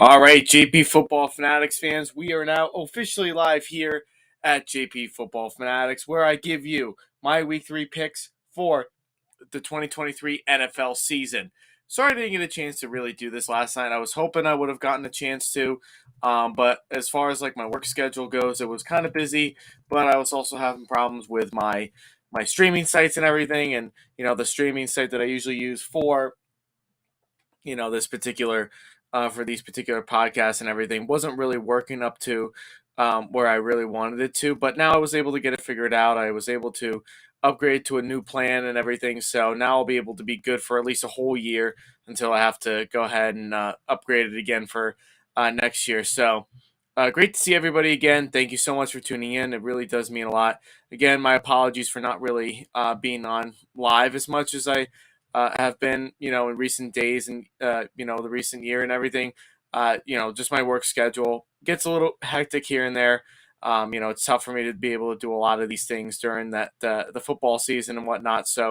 All right, JP Football Fanatics fans, we are now officially live here at JP Football Fanatics, where I give you my Week 3 picks for the 2023 NFL season. Sorry I didn't get a chance to really do this last night. I was hoping I would have gotten a chance to, but as far as like my work schedule goes, it was kind of busy, but I was also having problems with my streaming sites and everything, and the streaming site that I usually use for this particular for these particular podcasts and everything wasn't really working up to where I really wanted it to. But now I was able to get it figured out. I was able to upgrade to a new plan and everything. So now I'll be able to be good for at least a whole year until I have to go ahead and upgrade it again for next year. So great to see everybody again. Thank you so much for tuning in. It really does mean a lot. Again, my apologies for not really being on live as much as I have been, in recent days and, the recent year and everything. Just my work schedule gets a little hectic here and there. It's tough for me to be able to do a lot of these things during the football season and whatnot. So,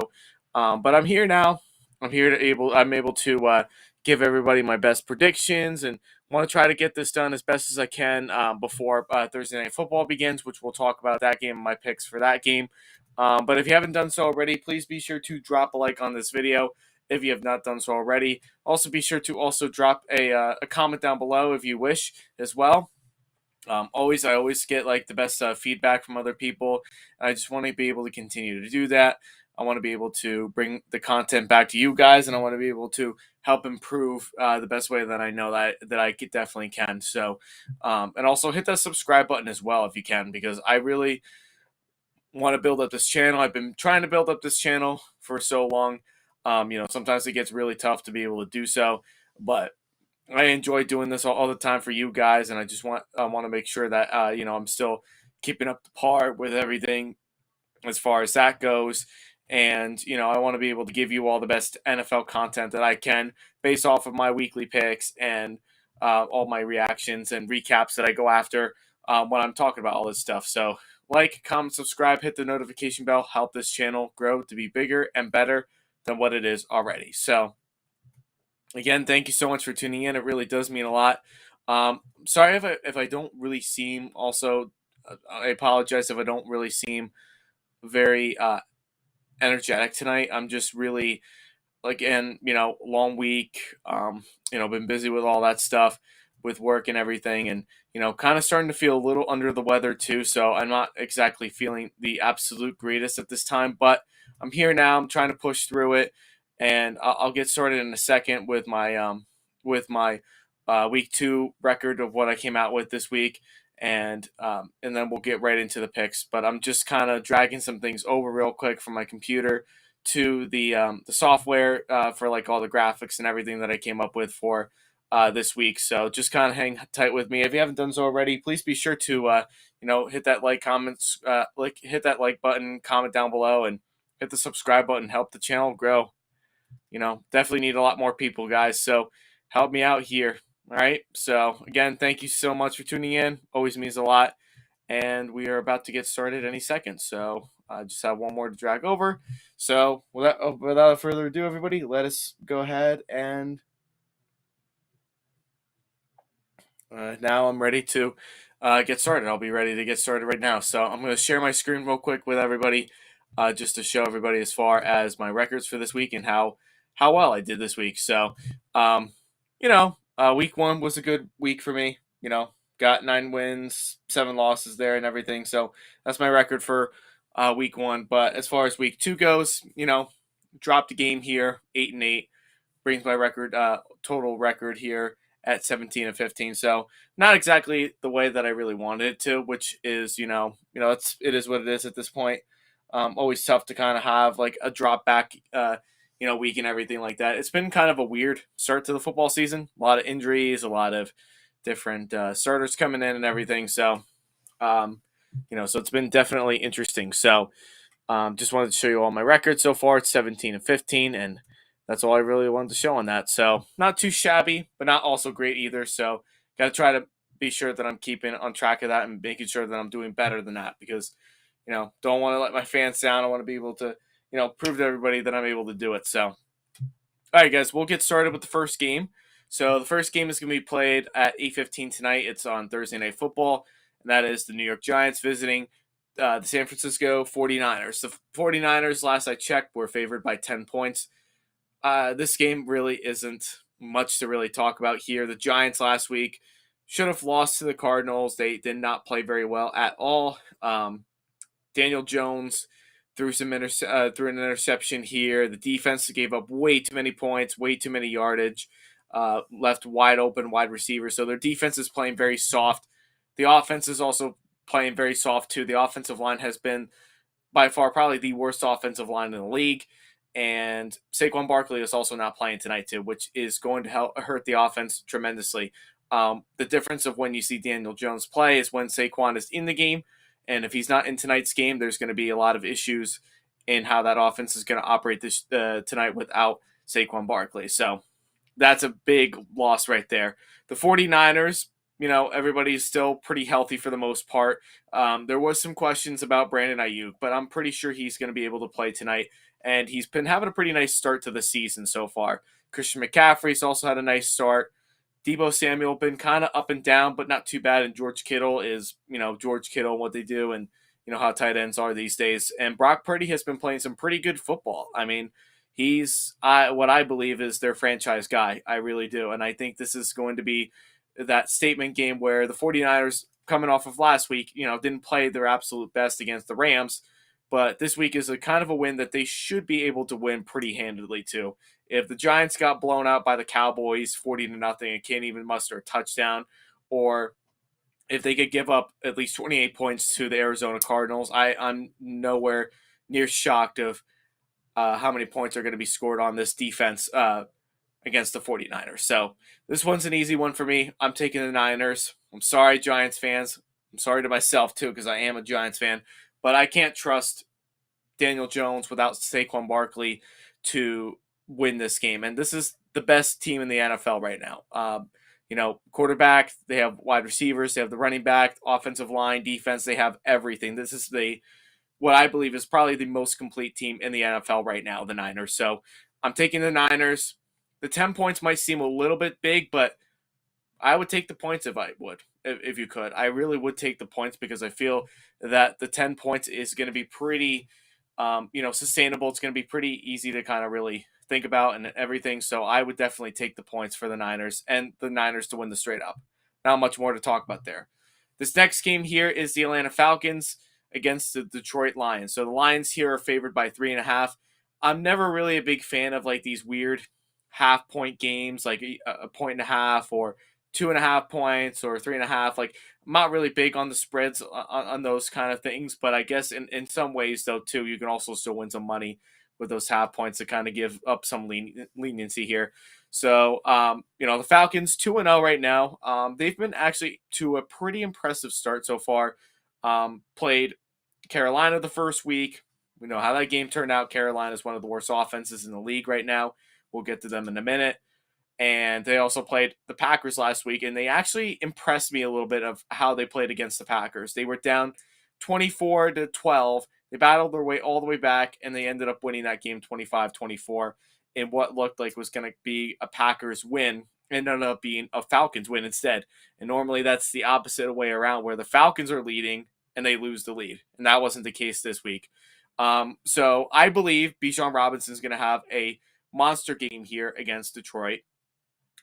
but I'm here now. I'm able to give everybody my best predictions and want to try to get this done as best as I can before Thursday Night Football begins, which we'll talk about that game and my picks for that game. But if you haven't done so already, please be sure to drop a like on this video if you have not done so already. Also, be sure to also drop a comment down below if you wish as well. I always get like the best feedback from other people. I just want to be able to continue to do that. I want to be able to bring the content back to you guys, and I want to be able to help improve the best way that I know that I definitely can. So, and also hit that subscribe button as well if you can, because I really want to build up this channel. I've been trying to build up this channel for so long. Sometimes it gets really tough to be able to do so, but I enjoy doing this all the time for you guys, and I want to make sure that I'm still keeping up to par with everything as far as that goes. And I want to be able to give you all the best NFL content that I can based off of my weekly picks and all my reactions and recaps that I go after when I'm talking about all this stuff. So like, comment, subscribe, hit the notification bell, help this channel grow to be bigger and better than what it is already. So again, thank you so much for tuning in. It really does mean a lot. Sorry if I don't really seem also. I apologize if I don't really seem very energetic tonight. I'm just really long week. Been busy with all that stuff with work and everything, and kind of starting to feel a little under the weather too. So I'm not exactly feeling the absolute greatest at this time, but I'm here now. I'm trying to push through it, and I'll get started in a second with my week 2 record of what I came out with this week, and then we'll get right into the picks. But I'm just kind of dragging some things over real quick from my computer to the software for like all the graphics and everything that I came up with for this week. So just kind of hang tight with me. If you haven't done so already, please be sure to hit that hit that like button, comment down below, and hit the subscribe button. Help the channel grow. Definitely need a lot more people, guys. So help me out here. All right. So again, thank you so much for tuning in. Always means a lot. And we are about to get started any second. So I just have one more to drag over. So without further ado, everybody, let us go ahead and now I'm ready to get started. I'll be ready to get started right now. So I'm going to share my screen real quick with everybody just to show everybody as far as my records for this week and how well I did this week. So, week 1 was a good week for me. Got 9 wins, 7 losses there and everything. So that's my record for week 1. But as far as week 2 goes, dropped a game here, 8-8, brings my record total record here at 17-15. So not exactly the way that I really wanted it to, which is it is what it is at this point. Always tough to kind of have like a drop back week and everything like that. It's been kind of a weird start to the football season. A lot of injuries, a lot of different starters coming in and everything. So, so it's been definitely interesting. So, just wanted to show you all my records so far. It's 17-15, and that's all I really wanted to show on that. So, not too shabby, but not also great either. So, got to try to be sure that I'm keeping on track of that and making sure that I'm doing better than that, because, don't want to let my fans down. I want to be able to, prove to everybody that I'm able to do it. So, all right, guys, we'll get started with the first game. So the first game is going to be played at 8:15 tonight. It's on Thursday Night Football, and that is the New York Giants visiting the San Francisco 49ers. The 49ers, last I checked, were favored by 10 points. This game really isn't much to really talk about here. The Giants last week should have lost to the Cardinals. They did not play very well at all. Daniel Jones threw an interception here. The defense gave up way too many points, way too many yardage, left wide open wide receivers. So their defense is playing very soft. The offense is also playing very soft too. The offensive line has been by far probably the worst offensive line in the league. And Saquon Barkley is also not playing tonight too, which is going to hurt the offense tremendously. The difference of when you see Daniel Jones play is when Saquon is in the game. And if he's not in tonight's game, there's going to be a lot of issues in how that offense is going to operate this tonight without Saquon Barkley. So that's a big loss right there. The 49ers, everybody's still pretty healthy for the most part. There was some questions about Brandon Ayuk, but I'm pretty sure he's going to be able to play tonight. And he's been having a pretty nice start to the season so far. Christian McCaffrey's also had a nice start. Deebo Samuel been kind of up and down, but not too bad. And George Kittle is, George Kittle, what they do, and how tight ends are these days. And Brock Purdy has been playing some pretty good football. I mean, he's what I believe is their franchise guy. I really do. And I think this is going to be that statement game where the 49ers, coming off of last week, didn't play their absolute best against the Rams. But this week is a kind of a win that they should be able to win pretty handedly too. If the Giants got blown out by the Cowboys 40-0 and can't even muster a touchdown, or if they could give up at least 28 points to the Arizona Cardinals, I'm nowhere near shocked of how many points are going to be scored on this defense against the 49ers. So this one's an easy one for me. I'm taking the Niners. I'm sorry, Giants fans. I'm sorry to myself too, because I am a Giants fan, but I can't trust Daniel Jones without Saquon Barkley to win this game. And this is the best team in the NFL right now. Quarterback, they have wide receivers, they have the running back, offensive line, defense, they have everything. This is what I believe is probably the most complete team in the NFL right now, the Niners. So I'm taking the Niners. The 10 points might seem a little bit big, but I would take the points if you could. I really would take the points because I feel that the 10 points is going to be pretty, sustainable. It's going to be pretty easy to kind of really think about and everything. So I would definitely take the points for the Niners and the Niners to win the straight up. Not much more to talk about there. This next game here is the Atlanta Falcons against the Detroit Lions. So the Lions here are favored by 3.5. I'm never really a big fan of like these weird half-point games, like a point and a half or 2.5 points or 3.5. Like, I'm not really big on the spreads on those kind of things, but I guess in some ways though too, you can also still win some money with those half points to kind of give up some leniency here. So, the Falcons 2-0 right now. They've been actually to a pretty impressive start so far. Played Carolina the first week. We know how that game turned out. Carolina is one of the worst offenses in the league right now. We'll get to them in a minute. And they also played the Packers last week, and they actually impressed me a little bit of how they played against the Packers. They were down 24-12. They battled their way all the way back, and they ended up winning that game 25-24 in what looked like was going to be a Packers win. It ended up being a Falcons win instead. And normally that's the opposite way around, where the Falcons are leading and they lose the lead. And that wasn't the case this week. So I believe Bijan Robinson is going to have a monster game here against Detroit.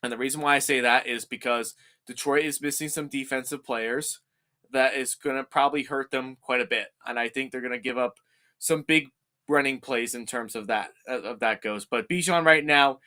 And the reason why I say that is because Detroit is missing some defensive players that is going to probably hurt them quite a bit. And I think they're going to give up some big running plays in terms of that goes. But Bijan right now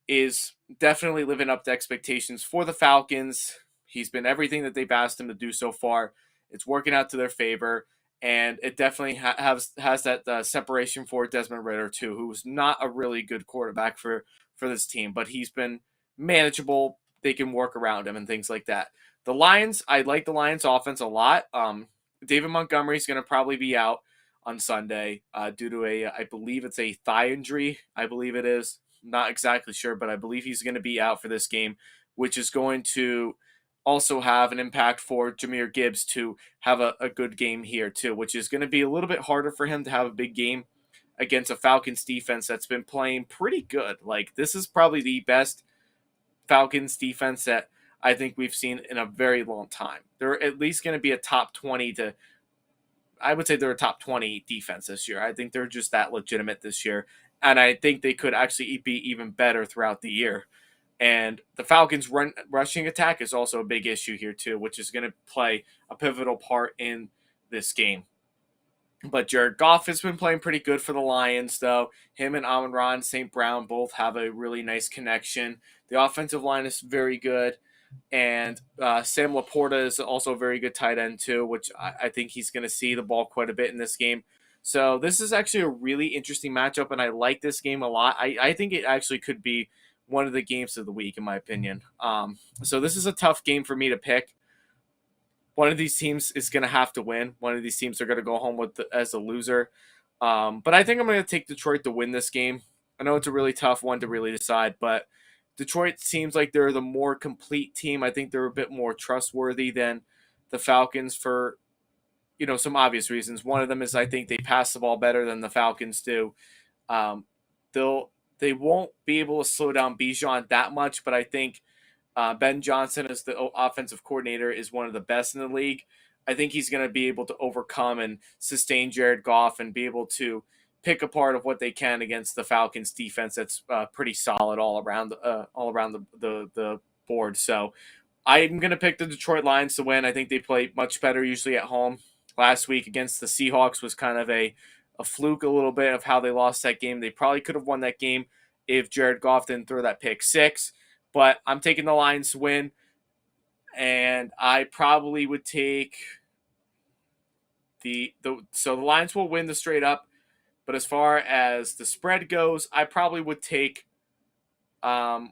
is definitely living up to expectations for the Falcons. He's been everything that they've asked him to do so far. It's working out to their favor. And it definitely has that separation for Desmond Ridder too, who's not a really good quarterback for this team. But he's been manageable. They can work around him and things like that. The Lions, I like the Lions offense a lot. David Montgomery is going to probably be out on Sunday due to I believe it's a thigh injury. I believe it is. Not exactly sure, but I believe he's going to be out for this game, which is going to also have an impact for Jahmyr Gibbs to have a good game here too, which is going to be a little bit harder for him to have a big game against a Falcons defense that's been playing pretty good. Like, this is probably the best Falcons defense that I think we've seen in a very long time. They're at least going to be a top 20 to, I would say they're a top 20 defense this year. I think they're just that legitimate this year. And I think they could actually be even better throughout the year. And the Falcons' rushing attack is also a big issue here, too, which is going to play a pivotal part in this game. But Jared Goff has been playing pretty good for the Lions, though. Him and Amon-Ra St. Brown both have a really nice connection. The offensive line is very good. And Sam Laporta is also a very good tight end, too, which I think he's going to see the ball quite a bit in this game. So this is actually a really interesting matchup, and I like this game a lot. I think it actually could be one of the games of the week, in my opinion. So this is a tough game for me to pick. One of these teams is going to have to win. One of these teams are going to go home as a loser. But I think I'm going to take Detroit to win this game. I know it's a really tough one to really decide, but Detroit seems like they're the more complete team. I think they're a bit more trustworthy than the Falcons for, some obvious reasons. One of them is I think they pass the ball better than the Falcons do. Um, they won't be able to slow down Bijan that much, but I think Ben Johnson, as the offensive coordinator, is one of the best in the league. I think he's going to be able to overcome and sustain Jared Goff and be able to pick apart of what they can against the Falcons defense. That's pretty solid all around the board. So I'm going to pick the Detroit Lions to win. I think they play much better usually at home. Last week against the Seahawks was kind of a fluke a little bit of how they lost that game. They probably could have won that game if Jared Goff didn't throw that pick six. But I'm taking the Lions to win, and I probably would take so the Lions will win the straight up. But as far as the spread goes, I probably would take the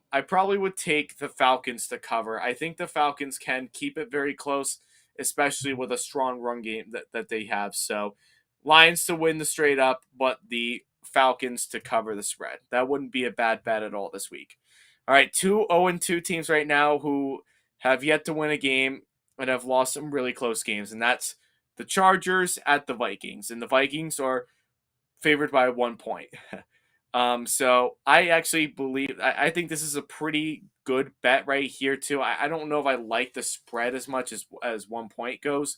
Falcons to cover. I think the Falcons can keep it very close, especially with a strong run game that they have. So Lions to win the straight up, but the Falcons to cover the spread. That wouldn't be a bad bet at all this week. All right, 2 0-2 teams right now who have yet to win a game and have lost some really close games, and that's the Chargers at the Vikings. And the Vikings are favored by 1 point. So I actually believe, I think this is a pretty good bet right here, too. I don't know if I like the spread as much as 1 point goes,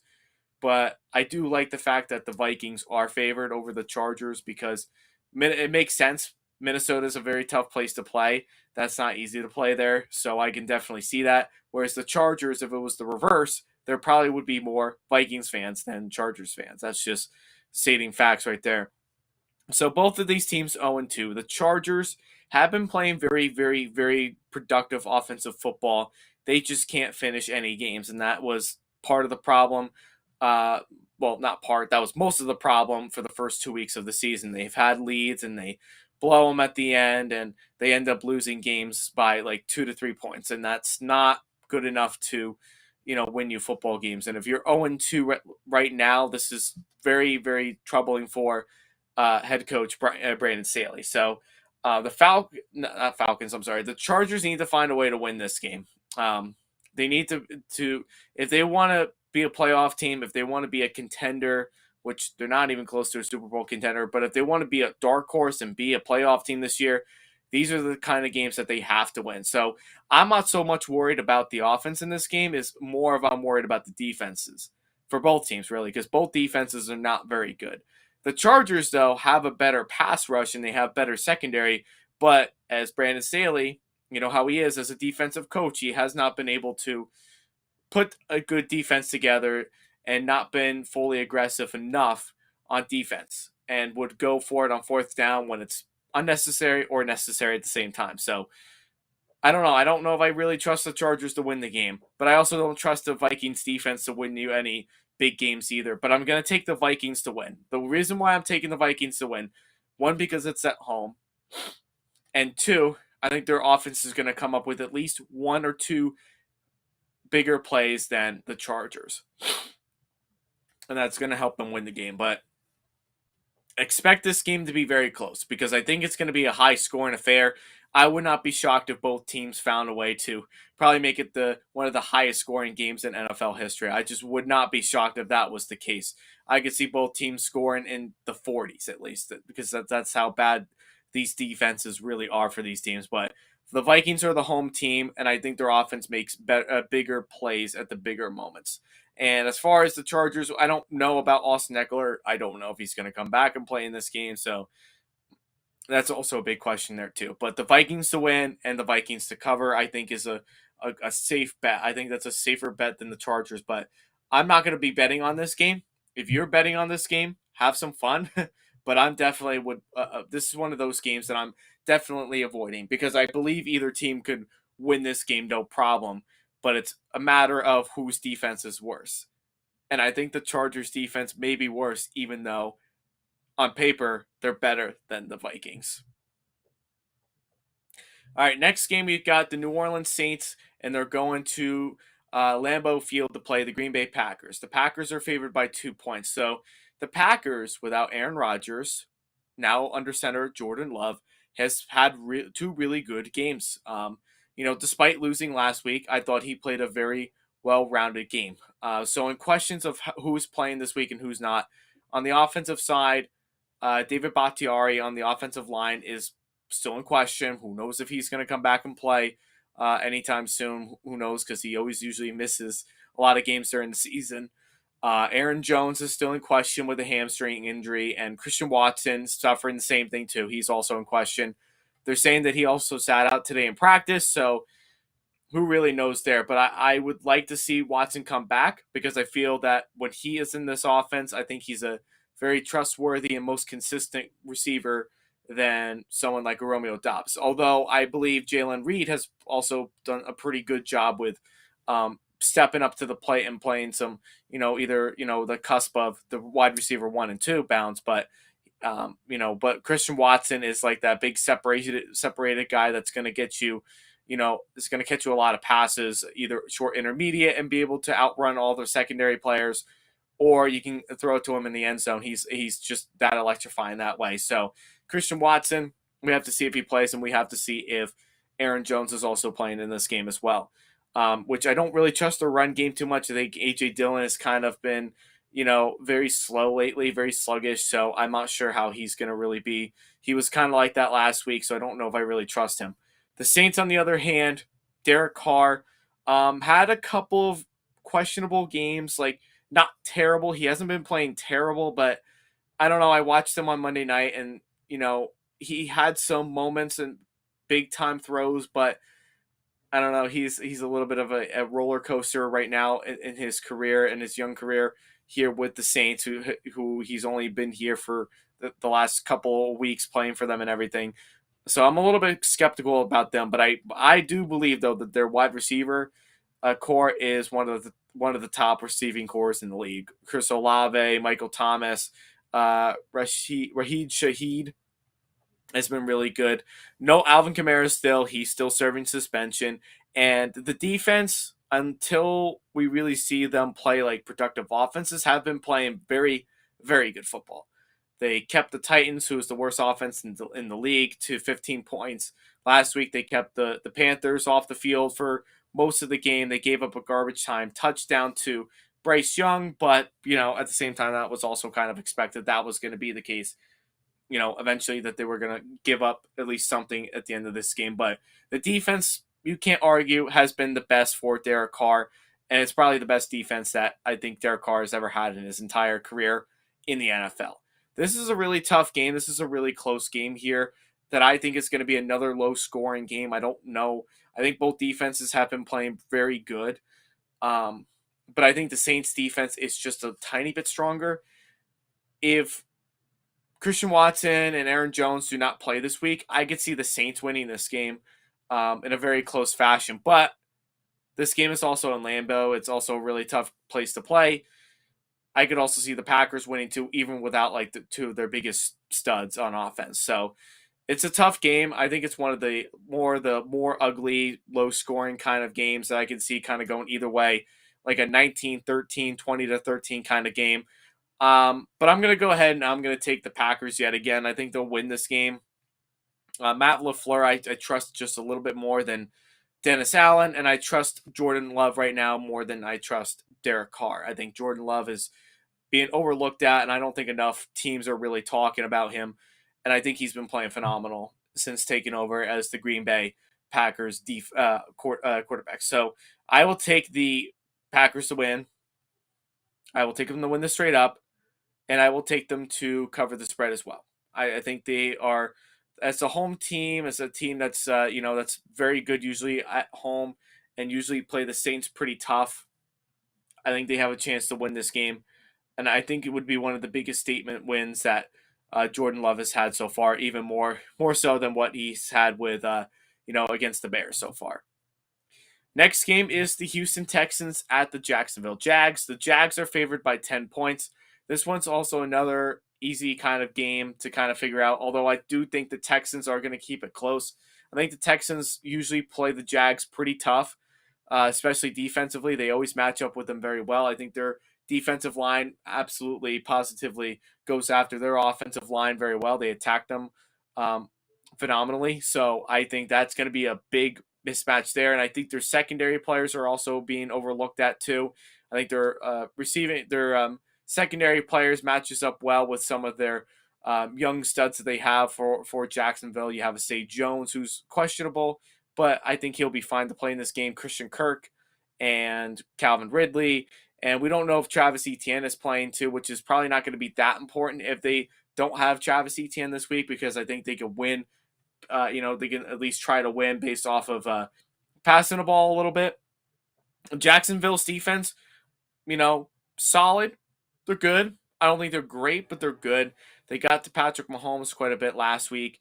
but I do like the fact that the Vikings are favored over the Chargers because it makes sense. Minnesota is a very tough place to play. That's not easy to play there, so I can definitely see that. Whereas the Chargers, if it was the reverse, there probably would be more Vikings fans than Chargers fans. That's just stating facts right there. So both of these teams 0-2. The Chargers have been playing very, very, very productive offensive football. They just can't finish any games, and that was part of the problem. Well, not part. That was most of the problem for the first 2 weeks of the season. They've had leads, and they blow them at the end, and they end up losing games by like 2 to 3 points, and that's not good enough to, win you football games. And if you're 0-2 right now, this is very, very troubling for head coach Brandon Staley. So the Falcons, I'm sorry, the Chargers need to find a way to win this game. They need to if they want to be a playoff team, if they want to be a contender, which they're not even close to a Super Bowl contender, but if they want to be a dark horse and be a playoff team this year, these are the kind of games that they have to win. So I'm not so much worried about the offense in this game. Is more of I'm worried about the defenses for both teams, really, because both defenses are not very good. The Chargers, though, have a better pass rush and they have better secondary, but as Brandon Staley, how he is as a defensive coach, he has not been able to put a good defense together and not been fully aggressive enough on defense and would go for it on fourth down when it's unnecessary or necessary at the same time. So I don't know. I don't know if I really trust the Chargers to win the game, but I also don't trust the Vikings defense to win you any big games either. But I'm going to take the Vikings to win. The reason why I'm taking the Vikings to win, one, because it's at home, and two, I think their offense is going to come up with at least one or two bigger plays than the Chargers. And that's going to help them win the game. But expect this game to be very close because I think it's going to be a high-scoring affair. I would not be shocked if both teams found a way to probably make it one of the highest-scoring games in NFL history. I just would not be shocked if that was the case. I could see both teams scoring in the 40s at least because that's how bad these defenses really are for these teams. But The Vikings are the home team, and I think their offense makes bigger plays at the bigger moments. And as far as the Chargers, I don't know about Austin Eckler. I don't know if he's going to come back and play in this game. So that's also a big question there too. But the Vikings to win and the Vikings to cover, I think, is a safe bet. I think that's a safer bet than the Chargers. But I'm not going to be betting on this game. If you're betting on this game, have some fun. But I'm definitely would. This is one of those games that I'm definitely avoiding because I believe either team could win this game no problem. But it's a matter of whose defense is worse. And I think the Chargers defense may be worse, even though on paper they're better than the Vikings. All right, next game we've got the New Orleans Saints, and they're going to Lambeau Field to play the Green Bay Packers. The Packers are favored by 2 points. So the Packers, without Aaron Rodgers, now under center Jordan Love, has had two really good games. Despite losing last week, I thought he played a very well-rounded game. So in questions of who's playing this week and who's not, on the offensive side, David Bakhtiari on the offensive line is still in question. Who knows if he's going to come back and play anytime soon? Who knows? Because he always usually misses a lot of games during the season. Aaron Jones is still in question with a hamstring injury, and Christian Watson suffering the same thing too. He's also in question. They're saying that he also sat out today in practice, so who really knows there? But I would like to see Watson come back because I feel that when he is in this offense, I think he's a very trustworthy and most consistent receiver than someone like a Romeo Dobbs. Although I believe Jalen Reed has also done a pretty good job with stepping up to the plate and playing some, either, the cusp of the wide receiver 1 and 2 bounds. But Christian Watson is like that big separated guy that's going to get you, is going to catch you a lot of passes, either short, intermediate, and be able to outrun all the secondary players, or you can throw it to him in the end zone. He's just that electrifying that way. So Christian Watson, we have to see if he plays, and we have to see if Aaron Jones is also playing in this game as well. Which I don't really trust the run game too much. I think A.J. Dillon has kind of been, very slow lately, very sluggish. So I'm not sure how he's going to really be. He was kind of like that last week, so I don't know if I really trust him. The Saints, on the other hand, Derek Carr had a couple of questionable games, like not terrible. He hasn't been playing terrible, but I don't know. I watched him on Monday night, and he had some moments and big time throws, but I don't know. He's a little bit of a roller coaster right now in his career, in his young career here with the Saints, who he's only been here for the last couple of weeks playing for them and everything. So I'm a little bit skeptical about them, but I do believe though that their wide receiver core is one of the top receiving cores in the league. Chris Olave, Michael Thomas, Rashid Shaheed has been really good. No Alvin Kamara still. He's still serving suspension. And the defense, until we really see them play like productive offenses, have been playing very, very good football. They kept the Titans, who is the worst offense in the league, to 15 points. Last week, they kept the Panthers off the field for most of the game. They gave up a garbage time touchdown to Bryce Young, but, at the same time, that was also kind of expected. That was going to be the case, eventually, that they were going to give up at least something at the end of this game. But the defense, you can't argue, has been the best for Derek Carr, and it's probably the best defense that I think Derek Carr has ever had in his entire career in the NFL. This is a really tough game. This is a really close game here that I think is going to be another low-scoring game. I don't know. I think both defenses have been playing very good. But I think the Saints defense is just a tiny bit stronger. If Christian Watson and Aaron Jones do not play this week, I could see the Saints winning this game in a very close fashion. But this game is also in Lambeau. It's also a really tough place to play. I could also see the Packers winning too, even without like the two of their biggest studs on offense. So it's a tough game. I think it's one of the more ugly, low-scoring kind of games that I can see kind of going either way, like a 19-13, 20-13 kind of game. But I'm going to go ahead and I'm going to take the Packers yet again. I think they'll win this game. Matt LaFleur, I trust just a little bit more than Dennis Allen, and I trust Jordan Love right now more than I trust Derek Carr. I think Jordan Love is being overlooked at, and I don't think enough teams are really talking about him. And I think he's been playing phenomenal since taking over as the Green Bay Packers quarterback. So I will take the Packers to win. I will take them to win this straight up, and I will take them to cover the spread as well. I think they are, as a home team, as a team that's that's very good usually at home, and usually play the Saints pretty tough. I think they have a chance to win this game, and I think it would be one of the biggest statement wins that Jordan Love has had so far, even more so than what he's had with against the Bears so far. Next game is the Houston Texans at the Jacksonville Jags. The Jags are favored by 10 points. This one's also another easy kind of game to kind of figure out, although I do think the Texans are going to keep it close. I think the Texans usually play the Jags pretty tough, especially defensively. They always match up with them very well. I think their defensive line absolutely, positively goes after their offensive line very well. They attack them phenomenally. So I think that's going to be a big mismatch there. And I think their secondary players are also being overlooked at too. I think their secondary players matches up well with some of their young studs that they have for Jacksonville. You have a Say Jones, who's questionable, but I think he'll be fine to play in this game. Christian Kirk and Calvin Ridley. And we don't know if Travis Etienne is playing too, which is probably not going to be that important if they don't have Travis Etienne this week, because I think they could win. They can at least try to win based off of passing the ball a little bit. Jacksonville's defense, solid. They're good. I don't think they're great, but they're good. They got to Patrick Mahomes quite a bit last week,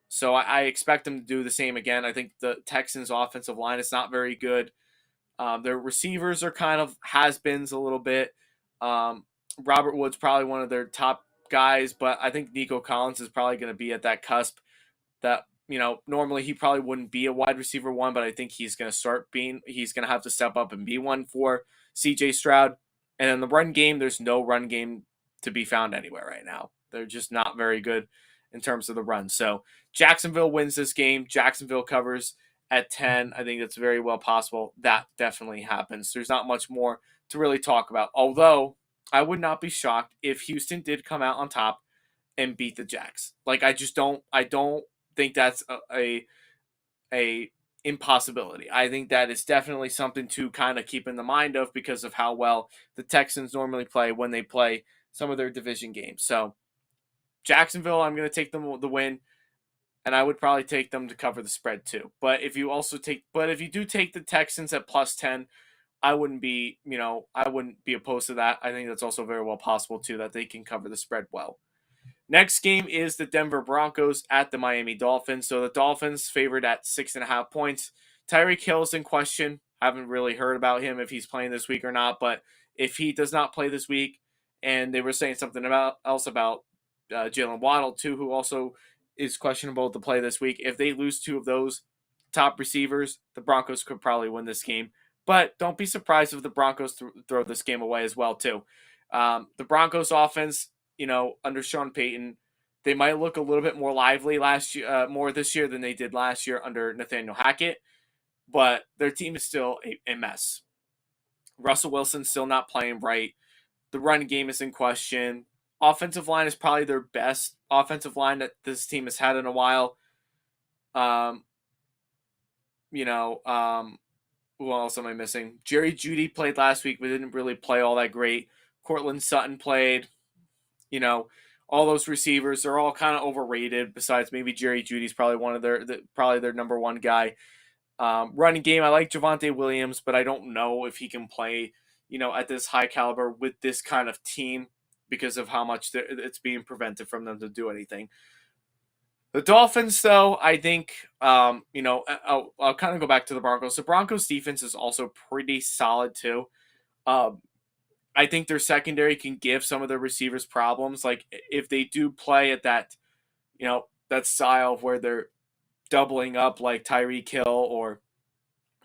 so I expect them to do the same again. I think the Texans' offensive line is not very good. Their receivers are kind of has-beens a little bit. Robert Woods probably one of their top guys, but I think Nico Collins is probably going to be at that cusp that, normally he probably wouldn't be a wide receiver one, but I think he's going to have to step up and be one for CJ Stroud. And in the run game, there's no run game to be found anywhere right now. They're just not very good in terms of the run. So Jacksonville wins this game. Jacksonville covers at 10. I think that's very well possible. That definitely happens. There's not much more to really talk about. Although I would not be shocked if Houston did come out on top and beat the Jags. Like, I don't think that's a impossibility. I think that is definitely something to kind of keep in the mind of because of how well the Texans normally play when they play some of their division games. So Jacksonville, I'm going to take them the win, and I would probably take them to cover the spread too. But if you do take the Texans at +10, I wouldn't be opposed to that. I think that's also very well possible too, that they can cover the spread well. Next game is the Denver Broncos at the Miami Dolphins. So the Dolphins favored at 6.5 points. Tyreek Hill's in question. Haven't really heard about him if he's playing this week or not. But if he does not play this week, and they were saying something about Jalen Waddle too, who also is questionable to play this week. If they lose two of those top receivers, the Broncos could probably win this game. But don't be surprised if the Broncos throw this game away as well too. The Broncos offense, under Sean Payton, they might look a little bit more lively more this year than they did last year under Nathaniel Hackett, but their team is still a mess. Russell Wilson's still not playing right. The run game is in question. Offensive line is probably their best offensive line that this team has had in a while. Who else am I missing? Jerry Jeudy played last week, but didn't really play all that great. Cortland Sutton played. All those receivers are all kind of overrated. Besides, maybe Jerry Jeudy's probably one of their number one guy. Running game, I like Javonte Williams, but I don't know if he can play, at this high caliber with this kind of team because of how much it's being prevented from them to do anything. The Dolphins, though, I think, I'll kind of go back to the Broncos. The Broncos defense is also pretty solid too. I think their secondary can give some of their receivers problems. Like if they do play at that, that style of where they're doubling up like Tyreek Hill or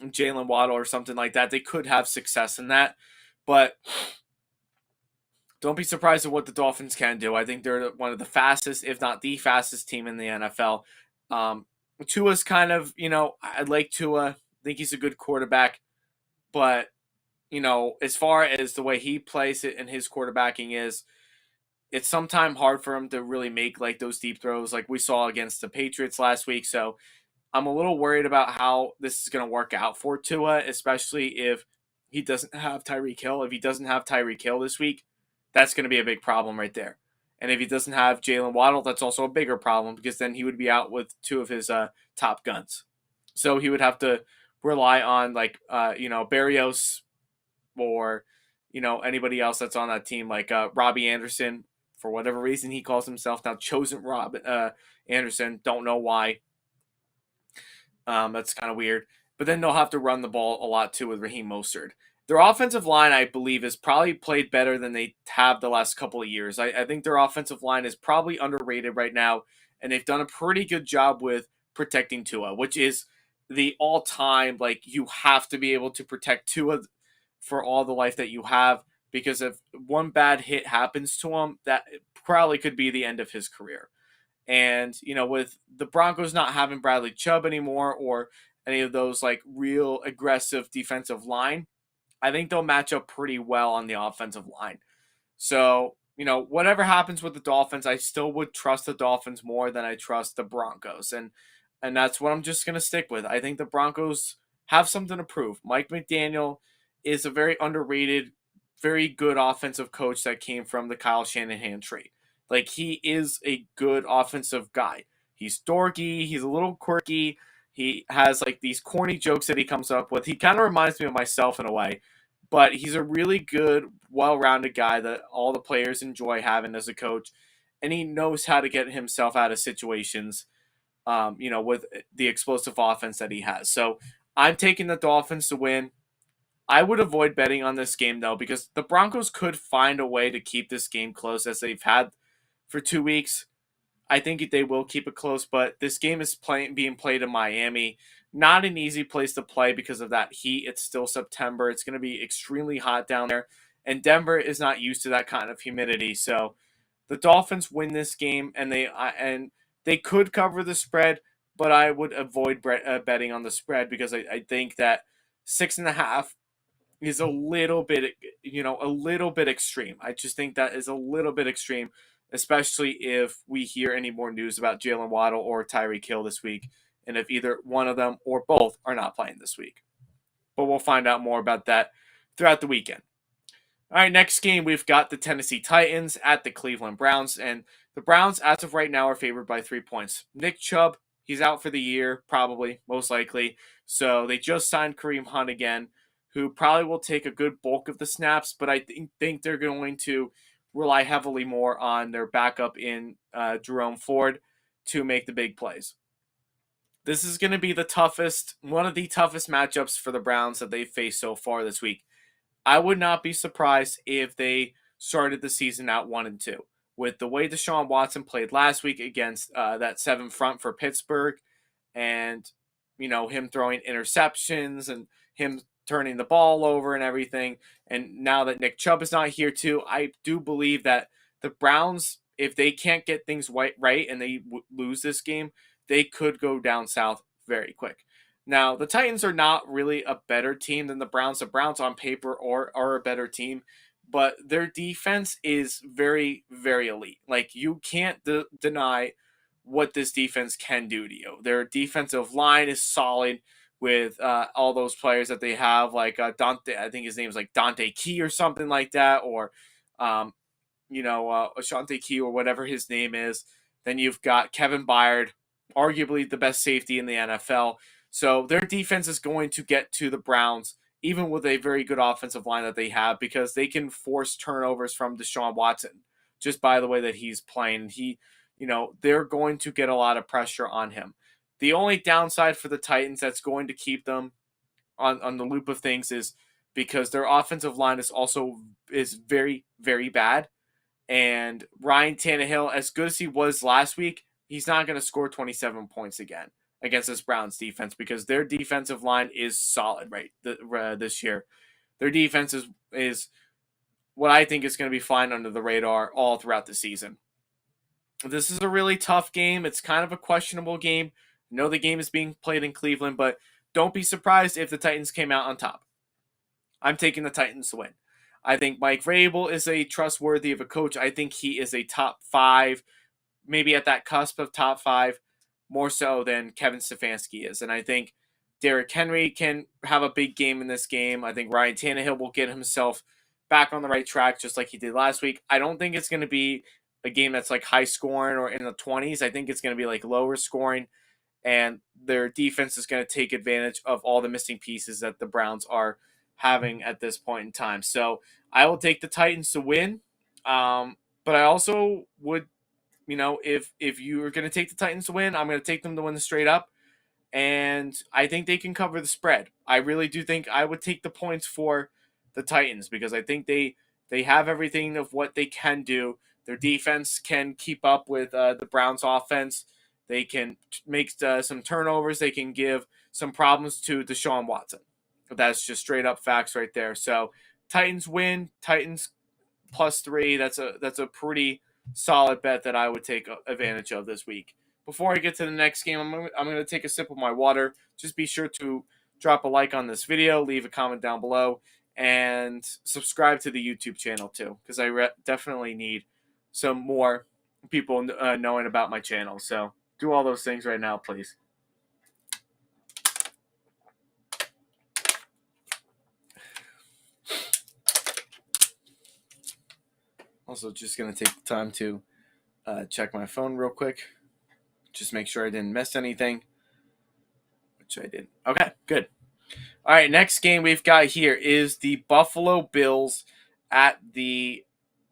Jalen Waddle or something like that, they could have success in that. But don't be surprised at what the Dolphins can do. I think they're one of the fastest, if not the fastest team in the NFL. Tua's kind of, I like Tua. I think he's a good quarterback. But, as far as the way he plays it and his quarterbacking is, it's sometimes hard for him to really make like those deep throws like we saw against the Patriots last week. So I'm a little worried about how this is going to work out for Tua, especially if he doesn't have Tyreek Hill. If he doesn't have Tyreek Hill this week, that's going to be a big problem right there. And if he doesn't have Jalen Waddle, that's also a bigger problem because then he would be out with two of his top guns. So he would have to rely on Barrios or anybody else that's on that team, like Robbie Anderson. For whatever reason, he calls himself now Chosen Rob Anderson. Don't know why. That's kind of weird. But then they'll have to run the ball a lot too with Raheem Mostert. Their offensive line, I believe, has probably played better than they have the last couple of years. I think their offensive line is probably underrated right now, and they've done a pretty good job with protecting Tua, which is the all-time, you have to be able to protect Tua for all the life that you have, because if one bad hit happens to him, that probably could be the end of his career. And, with the Broncos not having Bradley Chubb anymore or any of those real aggressive defensive line, I think they'll match up pretty well on the offensive line. So, whatever happens with the Dolphins, I still would trust the Dolphins more than I trust the Broncos. And that's what I'm just going to stick with. I think the Broncos have something to prove. Mike McDaniel is a very underrated, very good offensive coach that came from the Kyle Shanahan tree. He is a good offensive guy. He's dorky. He's a little quirky. He has, these corny jokes that he comes up with. He kind of reminds me of myself in a way. But he's a really good, well-rounded guy that all the players enjoy having as a coach. And he knows how to get himself out of situations, with the explosive offense that he has. So I'm taking the Dolphins to win. I would avoid betting on this game, though, because the Broncos could find a way to keep this game close as they've had for 2 weeks. I think they will keep it close, but this game is being played in Miami. Not an easy place to play because of that heat. It's still September. It's going to be extremely hot down there, and Denver is not used to that kind of humidity. So the Dolphins win this game, and they could cover the spread, but I would avoid betting on the spread because I think that 6.5 is a little bit, extreme. I just think that is a little bit extreme, especially if we hear any more news about Jalen Waddle or Tyreek Hill this week, and if either one of them or both are not playing this week. But we'll find out more about that throughout the weekend. All right, next game, we've got the Tennessee Titans at the Cleveland Browns, and the Browns, as of right now, are favored by 3 points. Nick Chubb, he's out for the year, probably, most likely. So they just signed Kareem Hunt again, who probably will take a good bulk of the snaps, but I think they're going to rely heavily more on their backup in Jerome Ford to make the big plays. This is going to be one of the toughest matchups for the Browns that they've faced so far this week. I would not be surprised if they started the season out 1-2. With the way Deshaun Watson played last week against that 7 front for Pittsburgh, and him throwing interceptions and him turning the ball over and everything, and now that Nick Chubb is not here too, I do believe that the Browns, if they can't get things right and they lose this game, they could go down south very quick. Now, the Titans are not really a better team than the Browns. The Browns on paper are a better team, but their defense is very, very elite. You can't deny what this defense can do to you. Their defensive line is solid with all those players that they have, Dante, I think his name is Dante Key or something like that, or, Ashante Key or whatever his name is. Then you've got Kevin Byard, arguably the best safety in the NFL. So their defense is going to get to the Browns, even with a very good offensive line that they have, because they can force turnovers from Deshaun Watson just by the way that he's playing. They're going to get a lot of pressure on him. The only downside for the Titans that's going to keep them on the loop of things is because their offensive line is very, very bad. And Ryan Tannehill, as good as he was last week, he's not going to score 27 points again against this Browns defense because their defensive line is solid this year. Their defense is what I think is going to be flying under the radar all throughout the season. This is a really tough game. It's kind of a questionable game. I know the game is being played in Cleveland, but don't be surprised if the Titans came out on top. I'm taking the Titans to win. I think Mike Vrabel is a trustworthy of a coach. I think he is a top 5, maybe at that cusp of top 5 more so than Kevin Stefanski is. And I think Derrick Henry can have a big game in this game. I think Ryan Tannehill will get himself back on the right track just like he did last week. I don't think it's going to be a game that's like high scoring or in the 20s. I think it's going to be like lower scoring, and their defense is going to take advantage of all the missing pieces that the Browns are having at this point in time. So I will take the Titans to win. But I also would, if you are going to take the Titans to win, I'm going to take them to win straight up. And I think they can cover the spread. I really do think I would take the points for the Titans because I think they have everything of what they can do. Their defense can keep up with the Browns' offense. They can make some turnovers. They can give some problems to Deshaun Watson. That's just straight up facts right there. So Titans win. Titans +3. That's a pretty solid bet that I would take advantage of this week. Before I get to the next game, I'm going to take a sip of my water. Just be sure to drop a like on this video, leave a comment down below, and subscribe to the YouTube channel too, because I definitely need some more people knowing about my channel. So do all those things right now, please. Also, just going to take the time to check my phone real quick. Just make sure I didn't miss anything, which I didn't. Okay, good. All right, next game we've got here is the Buffalo Bills at the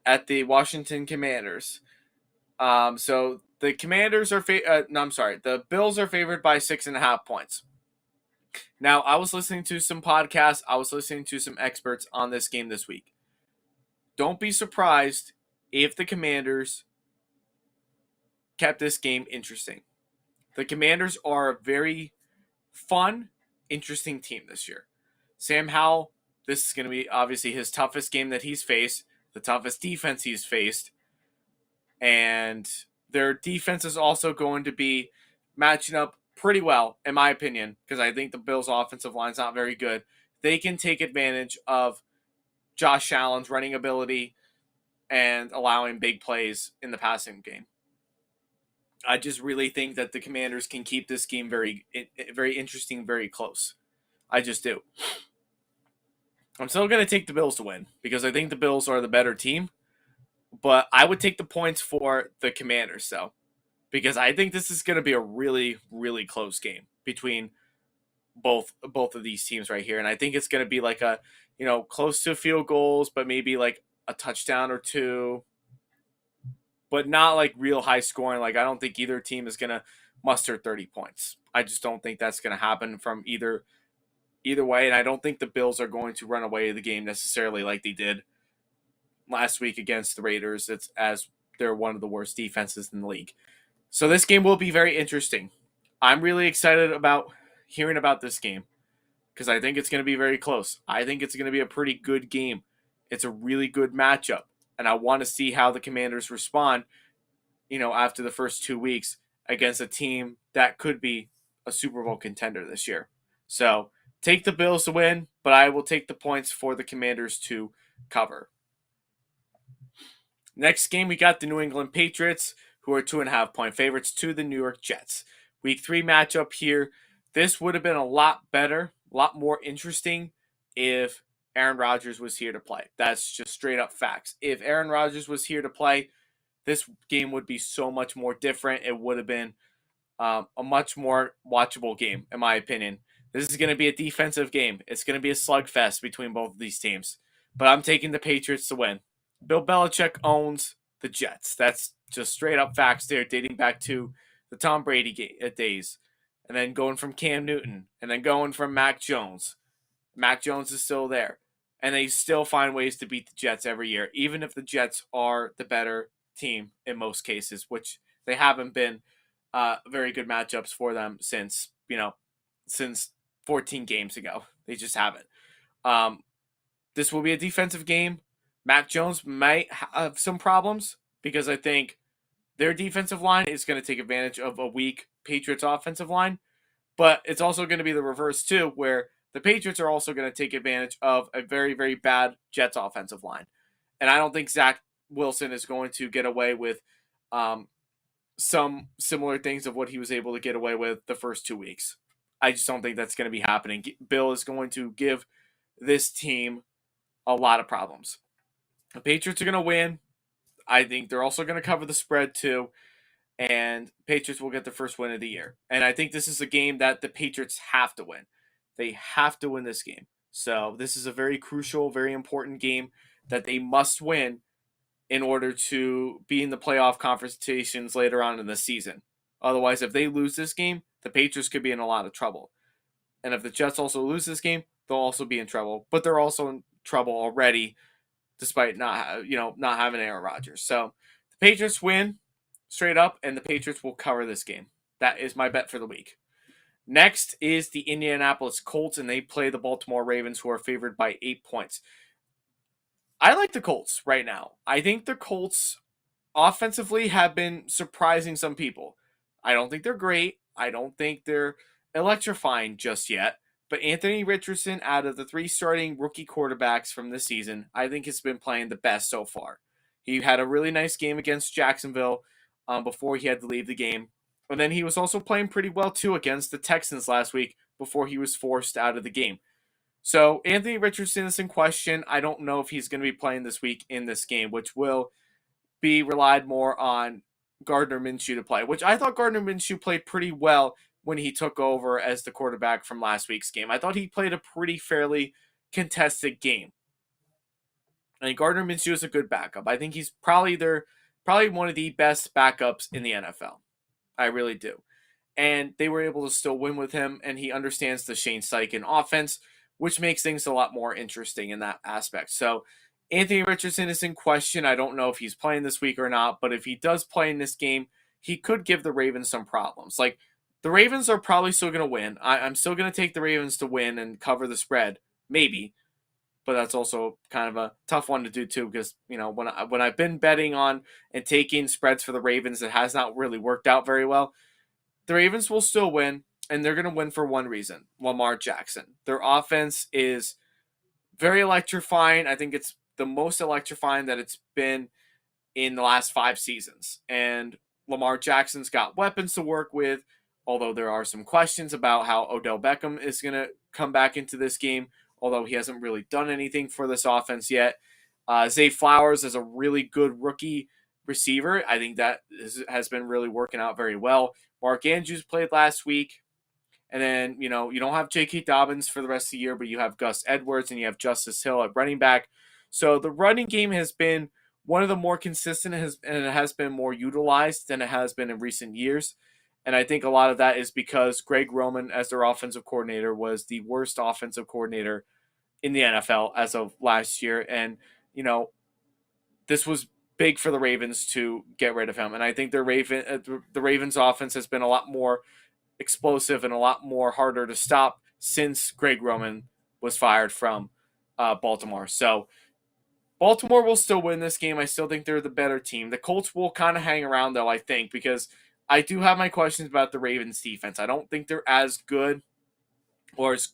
Washington Commanders. So the Commanders are the Bills are favored by 6.5 points. Now, I was listening to some podcasts. I was listening to some experts on this game this week. Don't be surprised if the Commanders kept this game interesting. The Commanders are a very fun, interesting team this year. Sam Howell, this is going to be obviously his toughest game that he's faced, the toughest defense he's faced, and their defense is also going to be matching up pretty well, in my opinion, because I think the Bills' offensive line's not very good. They can take advantage of Josh Allen's running ability and allowing big plays in the passing game. I just really think that the Commanders can keep this game very, very interesting, very close. I just do. I'm still going to take the Bills to win because I think the Bills are the better team. But I would take the points for the Commanders, though, because I think this is going to be a really, really close game between both of these teams right here. And I think it's going to be like a, close to field goals, but maybe like a touchdown or two. But not like real high scoring. Like I don't think either team is going to muster 30 points. I just don't think that's going to happen from either way. And I don't think the Bills are going to run away the game necessarily like they did last week against the Raiders. It's as they're one of the worst defenses in the league. So this game will be very interesting. I'm really excited about hearing about this game because I think it's going to be very close. I think it's going to be a pretty good game. It's a really good matchup. And I want to see how the Commanders respond, after the first 2 weeks against a team that could be a Super Bowl contender this year. So take the Bills to win, but I will take the points for the Commanders to cover. Next game, we got the New England Patriots, who are 2.5 point favorites to the New York Jets. Week 3 matchup here. This would have been a lot better, a lot more interesting if Aaron Rodgers was here to play. That's just straight up facts. If Aaron Rodgers was here to play, this game would be so much more different. It would have been a much more watchable game, in my opinion. This is going to be a defensive game. It's going to be a slugfest between both of these teams. But I'm taking the Patriots to win. Bill Belichick owns the Jets. That's just straight up facts there, dating back to the Tom Brady days. And then going from Cam Newton. And then going from Mac Jones. Mac Jones is still there. And they still find ways to beat the Jets every year, even if the Jets are the better team in most cases, which they haven't been very good matchups for them since 14 games ago. They just haven't. This will be a defensive game. Mac Jones might have some problems because I think their defensive line is going to take advantage of a weak Patriots offensive line. But it's also going to be the reverse too, where the Patriots are also going to take advantage of a very, very bad Jets offensive line. And I don't think Zach Wilson is going to get away with some similar things of what he was able to get away with the first 2 weeks. I just don't think that's going to be happening. Bill is going to give this team a lot of problems. The Patriots are going to win. I think they're also going to cover the spread too, and Patriots will get their first win of the year. And I think this is a game that the Patriots have to win. They have to win this game. So this is a very crucial, very important game that they must win in order to be in the playoff conversations later on in the season. Otherwise, if they lose this game, the Patriots could be in a lot of trouble. And if the Jets also lose this game, they'll also be in trouble. But they're also in trouble already, despite not having Aaron Rodgers. So the Patriots win straight up, and the Patriots will cover this game. That is my bet for the week. Next is the Indianapolis Colts, and they play the Baltimore Ravens, who are favored by 8 points. I like the Colts right now. I think the Colts offensively have been surprising some people. I don't think they're great. I don't think they're electrifying just yet. But Anthony Richardson, out of the 3 starting rookie quarterbacks from this season, I think has been playing the best so far. He had a really nice game against Jacksonville before he had to leave the game. And then he was also playing pretty well, too, against the Texans last week before he was forced out of the game. So Anthony Richardson is in question. I don't know if he's going to be playing this week in this game, which will be relied more on Gardner Minshew to play, which I thought Gardner Minshew played pretty well when he took over as the quarterback from last week's game. I thought he played a pretty fairly contested game. And Gardner Minshew is a good backup. I think he's probably one of the best backups in the NFL. I really do. And they were able to still win with him, and he understands the Shane Steichen offense, which makes things a lot more interesting in that aspect. So Anthony Richardson is in question. I don't know if he's playing this week or not, but if he does play in this game, he could give the Ravens some problems. Like, the Ravens are probably still going to win. I'm still going to take the Ravens to win and cover the spread, maybe. But that's also kind of a tough one to do too, because when I've been betting on and taking spreads for the Ravens, it has not really worked out very well. The Ravens will still win, and they're going to win for one reason: Lamar Jackson. Their offense is very electrifying. I think it's the most electrifying that it's been in the last 5 seasons. And Lamar Jackson's got weapons to work with, although there are some questions about how Odell Beckham is going to come back into this game, although he hasn't really done anything for this offense yet. Zay Flowers is a really good rookie receiver. I think that has been really working out very well. Mark Andrews played last week. And then, you don't have J.K. Dobbins for the rest of the year, but you have Gus Edwards and you have Justice Hill at running back. So the running game has been one of the more consistent, and it has been more utilized than it has been in recent years. And I think a lot of that is because Greg Roman, as their offensive coordinator, was the worst offensive coordinator in the NFL as of last year. And, this was big for the Ravens to get rid of him. And I think the Ravens offense has been a lot more explosive and a lot more harder to stop since Greg Roman was fired from Baltimore. So Baltimore will still win this game. I still think they're the better team. The Colts will kind of hang around, though, I think, because I do have my questions about the Ravens defense. I don't think they're as good or as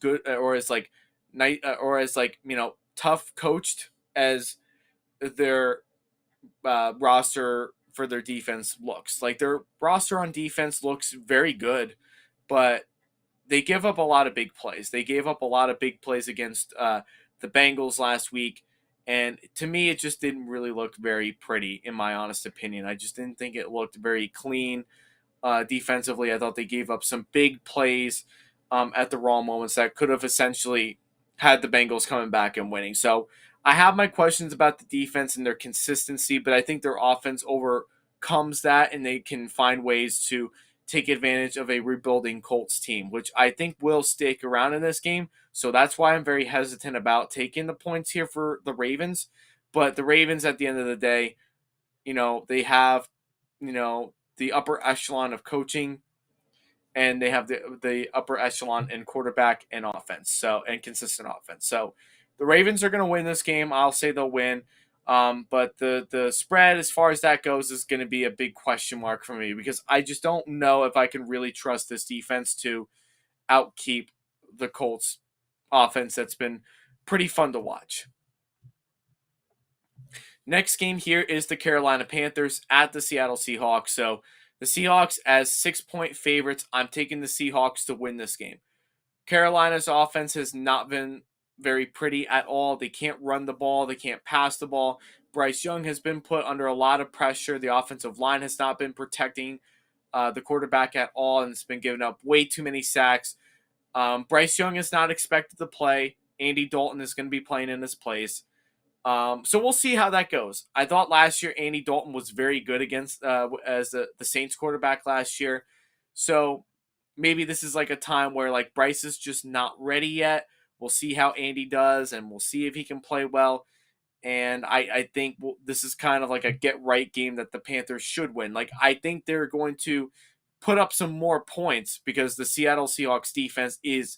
tough coached as their roster for their defense looks. Like, their roster on defense looks very good, but they give up a lot of big plays. They gave up a lot of big plays against the Bengals last week, and to me, it just didn't really look very pretty, in my honest opinion. I just didn't think it looked very clean defensively. I thought they gave up some big plays at the wrong moments that could have essentially had the Bengals coming back and winning. So I have my questions about the defense and their consistency, but I think their offense overcomes that, and they can find ways to take advantage of a rebuilding Colts team, which I think will stick around in this game. So that's why I'm very hesitant about taking the points here for the Ravens. But the Ravens, at the end of the day, they have, the upper echelon of coaching, and they have the upper echelon in quarterback and offense, and consistent offense. So the Ravens are going to win this game. I'll say they'll win. But the spread, as far as that goes, is going to be a big question mark for me, because I just don't know if I can really trust this defense to outkeep the Colts offense that's been pretty fun to watch. Next game here is the Carolina Panthers at the Seattle Seahawks. So The Seahawks as 6-point favorites. I'm taking the Seahawks to win this game. Carolina's offense has not been very pretty at all. They can't run the ball, they can't pass the ball. Bryce Young has been put under a lot of pressure. The offensive line has not been protecting the quarterback at all, and it's been giving up way too many sacks. Bryce Young is not expected to play. Andy Dalton is going to be playing in his place. So we'll see how that goes. I thought last year Andy Dalton was very good against as the Saints quarterback last year. So maybe this is like a time where like Bryce is just not ready yet. We'll see how Andy does, and we'll see if he can play well. And I think this is kind of like a get right game that the Panthers should win. Like I think they're going to put up some more points because the Seattle Seahawks defense is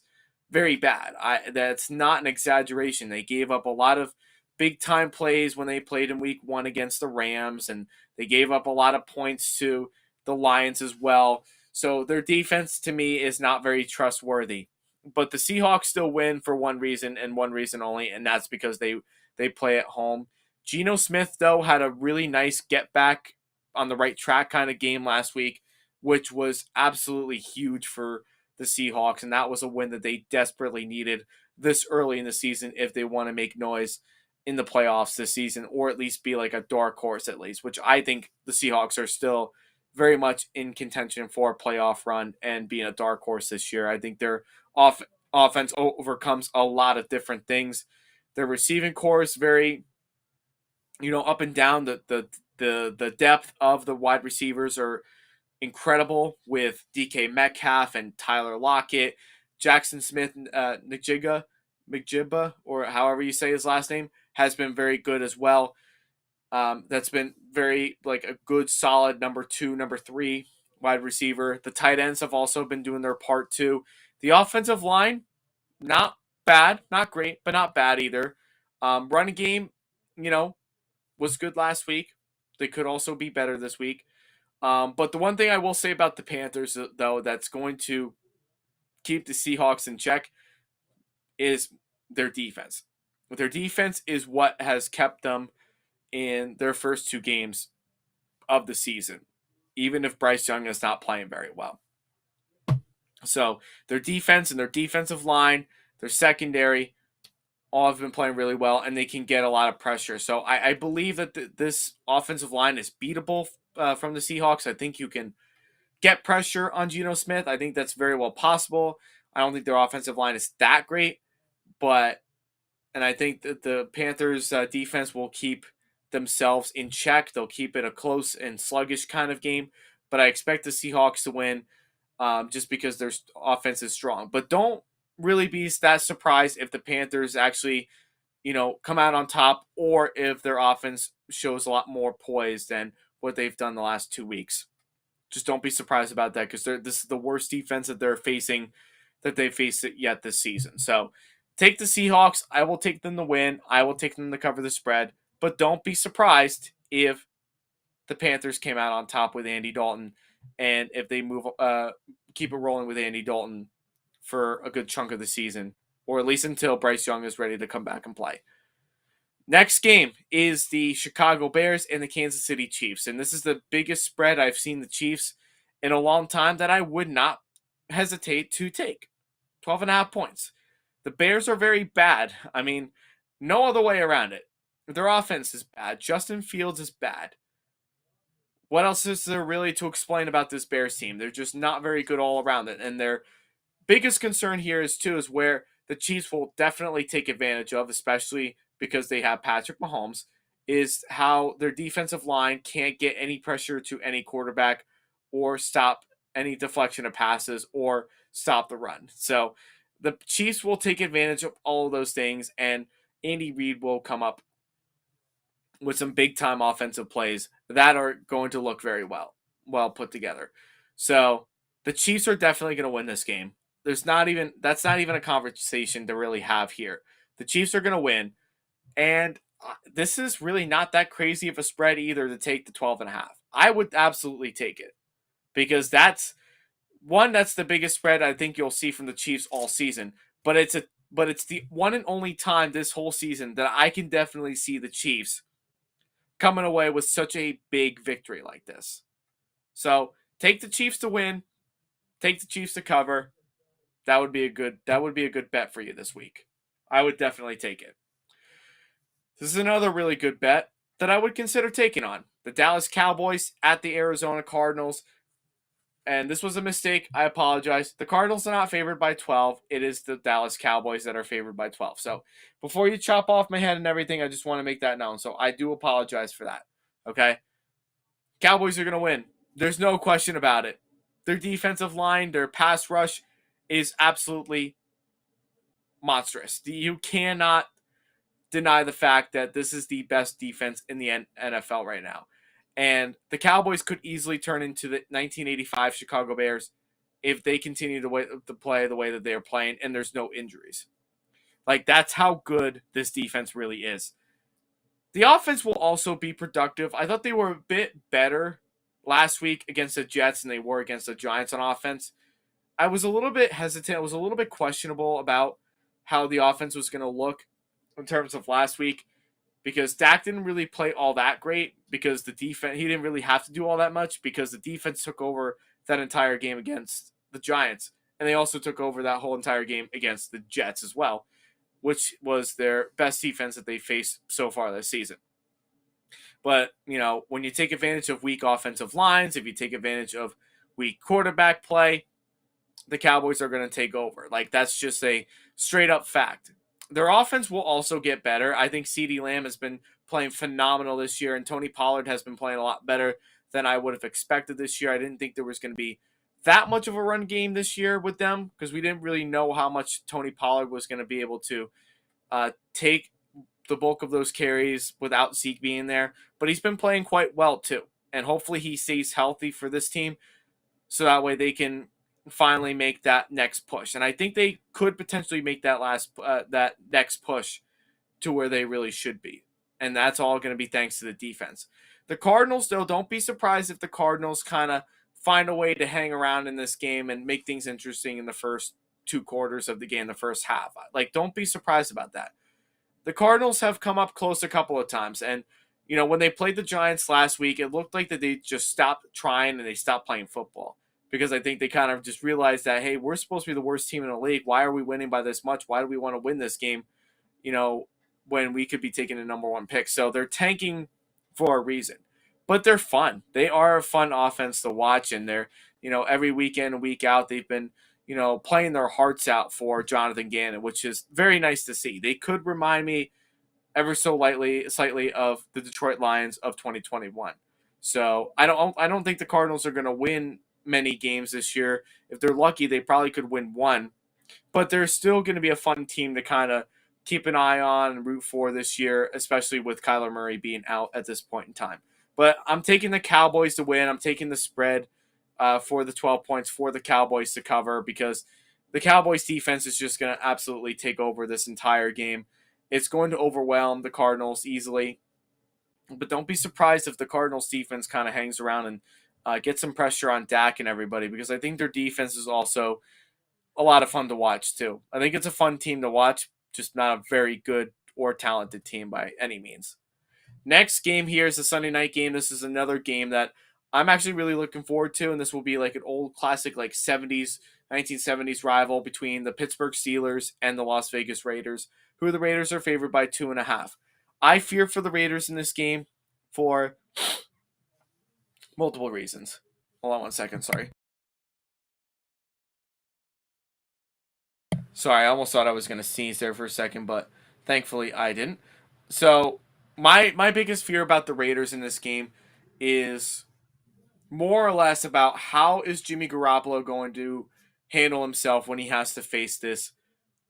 very bad. That's not an exaggeration. They gave up a lot of big time plays when they played in week 1 against the Rams, and they gave up a lot of points to the Lions as well. So their defense to me is not very trustworthy. But the Seahawks still win for one reason and one reason only, and that's because they play at home. Geno Smith, though, had a really nice get back on the right track kind of game last week, which was absolutely huge for the Seahawks, and that was a win that they desperately needed this early in the season if they want to make noise in the playoffs this season, or at least be like a dark horse at least, which I think the Seahawks are still very much in contention for a playoff run and being a dark horse this year. I think their offense overcomes a lot of different things. Their receiving core is very, up and down. The depth of the wide receivers are incredible with DK Metcalf and Tyler Lockett, Jackson Smith, McJigba, or however you say his last name, has been very good as well. That's been very like a good solid number 2, number 3 wide receiver. The tight ends have also been doing their part too. The offensive line, not bad, not great, but not bad either. Running game, was good last week. They could also be better this week. But the one thing I will say about the Panthers, though, that's going to keep the Seahawks in check is their defense. Their defense is what has kept them in their first 2 games of the season, even if Bryce Young is not playing very well. So their defense and their defensive line, their secondary, all have been playing really well, and they can get a lot of pressure. So I believe that this offensive line is beatable from the Seahawks. I think you can get pressure on Geno Smith. I think that's very well possible. I don't think their offensive line is that great, and I think that the Panthers' defense will keep themselves in check. They'll keep it a close and sluggish kind of game, but I expect the Seahawks to win just because their offense is strong. But don't really be that surprised if the Panthers actually, come out on top, or if their offense shows a lot more poise than what they've done the last 2 weeks. Just don't be surprised about that because this is the worst defense that they're facing that they've faced it yet this season. So take the Seahawks. I will take them to win. I will take them to cover the spread. But don't be surprised if the Panthers came out on top with Andy Dalton, and if they keep it rolling with Andy Dalton for a good chunk of the season, or at least until Bryce Young is ready to come back and play. Next game is the Chicago Bears and the Kansas City Chiefs, and this is the biggest spread I've seen the Chiefs in a long time that I would not hesitate to take. 12.5 points. The Bears are very bad. I mean, no other way around it. Their offense is bad. Justin Fields is bad. What else is there really to explain about this Bears team? They're just not very good all around it, and their biggest concern here is where the Chiefs will definitely take advantage of, especially because they have Patrick Mahomes, is how their defensive line can't get any pressure to any quarterback or stop any deflection of passes or stop the run. So the Chiefs will take advantage of all of those things, and Andy Reid will come up with some big-time offensive plays that are going to look very well put together. So the Chiefs are definitely going to win this game. That's not even a conversation to really have here. The Chiefs are going to win, and this is really not that crazy of a spread either to take the 12.5. I would absolutely take it because that's the biggest spread I think you'll see from the Chiefs all season. But it's the one and only time this whole season that I can definitely see the Chiefs coming away with such a big victory like this. So Take the Chiefs to win. Take the Chiefs to cover. That would be a good bet for you this week. I would definitely take it. This is another really good bet that I would consider taking on. The Dallas Cowboys at the Arizona Cardinals. And this was a mistake. I apologize. The Cardinals are not favored by 12. It is the Dallas Cowboys that are favored by 12. So before you chop off my head and everything, I just want to make that known. So I do apologize for that. Okay? Cowboys are going to win. There's no question about it. Their defensive line, their pass rush is absolutely monstrous. You cannot deny the fact that this is the best defense in the NFL right now. And the Cowboys could easily turn into the 1985 Chicago Bears if they continue to play the way that they are playing and there's no injuries. Like, that's how good this defense really is. The offense will also be productive. I thought they were a bit better last week against the Jets than they were against the Giants on offense. I was a little bit hesitant. I was a little bit questionable about how the offense was going to look in terms of last week because Dak didn't really play all that great because the defense, he didn't really have to do all that much because the defense took over that entire game against the Giants. And they also took over that whole entire game against the Jets as well, which was their best defense that they faced so far this season. But, when you take advantage of weak offensive lines, if you take advantage of weak quarterback play, the Cowboys are going to take over. Like, that's just a straight up fact. Their offense will also get better. I think CeeDee Lamb has been playing phenomenal this year, and Tony Pollard has been playing a lot better than I would have expected this year. I didn't think there was going to be that much of a run game this year with them because we didn't really know how much Tony Pollard was going to be able to take the bulk of those carries without Zeke being there. But he's been playing quite well too, and hopefully he stays healthy for this team so that way they can finally make that next push. And I think they could potentially make that next push to where they really should be. And that's all going to be thanks to the defense. The Cardinals, though, don't be surprised if the Cardinals kind of find a way to hang around in this game and make things interesting in the first 2 quarters of the game, the first half. Like, don't be surprised about that. The Cardinals have come up close a couple of times. And, when they played the Giants last week, it looked like that they just stopped trying and they stopped playing football. Because I think they kind of just realized that, hey, we're supposed to be the worst team in the league. Why are we winning by this much? Why do we want to win this game, when we could be taking a number 1 pick? So they're tanking for a reason. But they're fun. They are a fun offense to watch. And they're, every week in and week out, they've been, playing their hearts out for Jonathan Gannon, which is very nice to see. They could remind me ever so slightly of the Detroit Lions of 2021. So I don't think the Cardinals are going to win many games this year. If they're lucky, they probably could win 1. But they're still going to be a fun team to kind of keep an eye on and root for this year, especially with Kyler Murray being out at this point in time. But I'm taking the Cowboys to win. I'm taking the spread for the 12 points for the Cowboys to cover because the Cowboys defense is just going to absolutely take over this entire game. It's going to overwhelm the Cardinals easily. But don't be surprised if the Cardinals defense kind of hangs around and get some pressure on Dak and everybody because I think their defense is also a lot of fun to watch too. I think it's a fun team to watch, just not a very good or talented team by any means. Next game here is a Sunday night game. This is another game that I'm actually really looking forward to, and this will be like an old classic like 1970s rival between the Pittsburgh Steelers and the Las Vegas Raiders, who the Raiders are favored by 2.5. I fear for the Raiders in this game for multiple reasons. Hold on 1 second, sorry. Sorry, I almost thought I was going to sneeze there for a second, but thankfully I didn't. So, my biggest fear about the Raiders in this game is more or less about how is Jimmy Garoppolo going to handle himself when he has to face this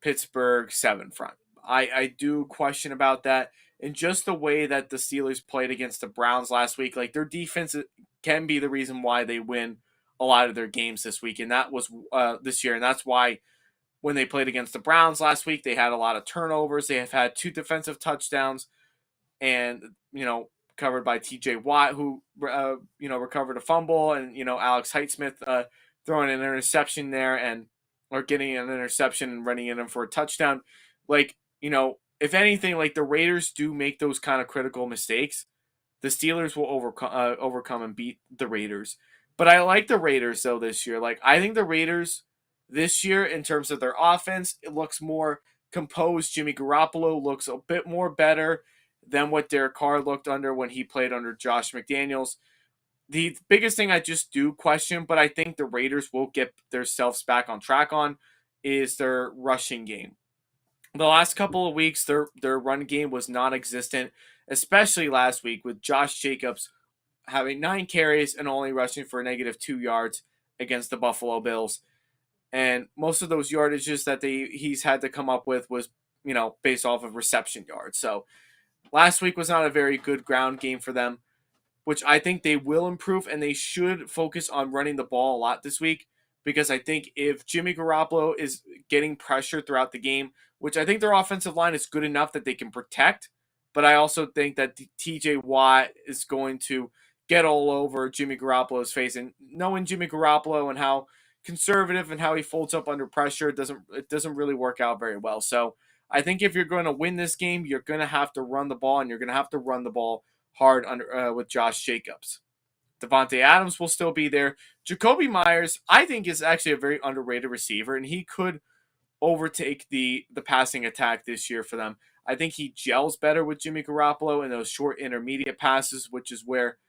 Pittsburgh 7 front. I do question about that. And just the way that the Steelers played against the Browns last week, like their defense can be the reason why they win a lot of their games this week. And that was this year. And that's why when they played against the Browns last week, they had a lot of turnovers. They have had 2 defensive touchdowns and, covered by TJ Watt, who, recovered a fumble, and, Alex Highsmith throwing an interception there or getting an interception and running in for a touchdown. Like, if anything, like the Raiders do make those kind of critical mistakes, the Steelers will overcome and beat the Raiders. But I like the Raiders though this year. Like I think the Raiders this year in terms of their offense, it looks more composed. Jimmy Garoppolo looks a bit more better than what Derek Carr looked under when he played under Josh McDaniels. The biggest thing I just do question, but I think the Raiders will get themselves back on track on, is their rushing game. The last couple of weeks, their run game was non-existent, especially last week with Josh Jacobs having 9 carries and only rushing for a -2 yards against the Buffalo Bills. And most of those yardages that he's had to come up with was, based off of reception yards. So last week was not a very good ground game for them, which I think they will improve, and they should focus on running the ball a lot this week, because I think if Jimmy Garoppolo is getting pressure throughout the game, which I think their offensive line is good enough that they can protect, but I also think that TJ Watt is going to get all over Jimmy Garoppolo's face, and knowing Jimmy Garoppolo and how conservative and how he folds up under pressure, it doesn't really work out very well. So I think if you're going to win this game, you're going to have to run the ball, and you're going to have to run the ball hard under with Josh Jacobs. Devontae Adams will still be there. Jacoby Myers, I think, is actually a very underrated receiver, and he could overtake the passing attack this year for them. I think he gels better with Jimmy Garoppolo in those short intermediate passes, which is where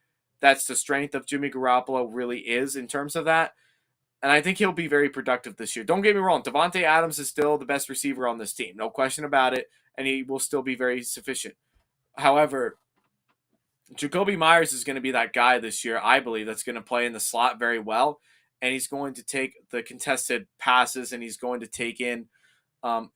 that's the strength of Jimmy Garoppolo really is in terms of that. And I think he'll be very productive this year. Don't get me wrong, Devontae Adams is still the best receiver on this team. No question about it, and he will still be very sufficient. However, Jacoby Myers is going to be that guy this year, I believe, that's going to play in the slot very well. And he's going to take the contested passes, and he's going to take in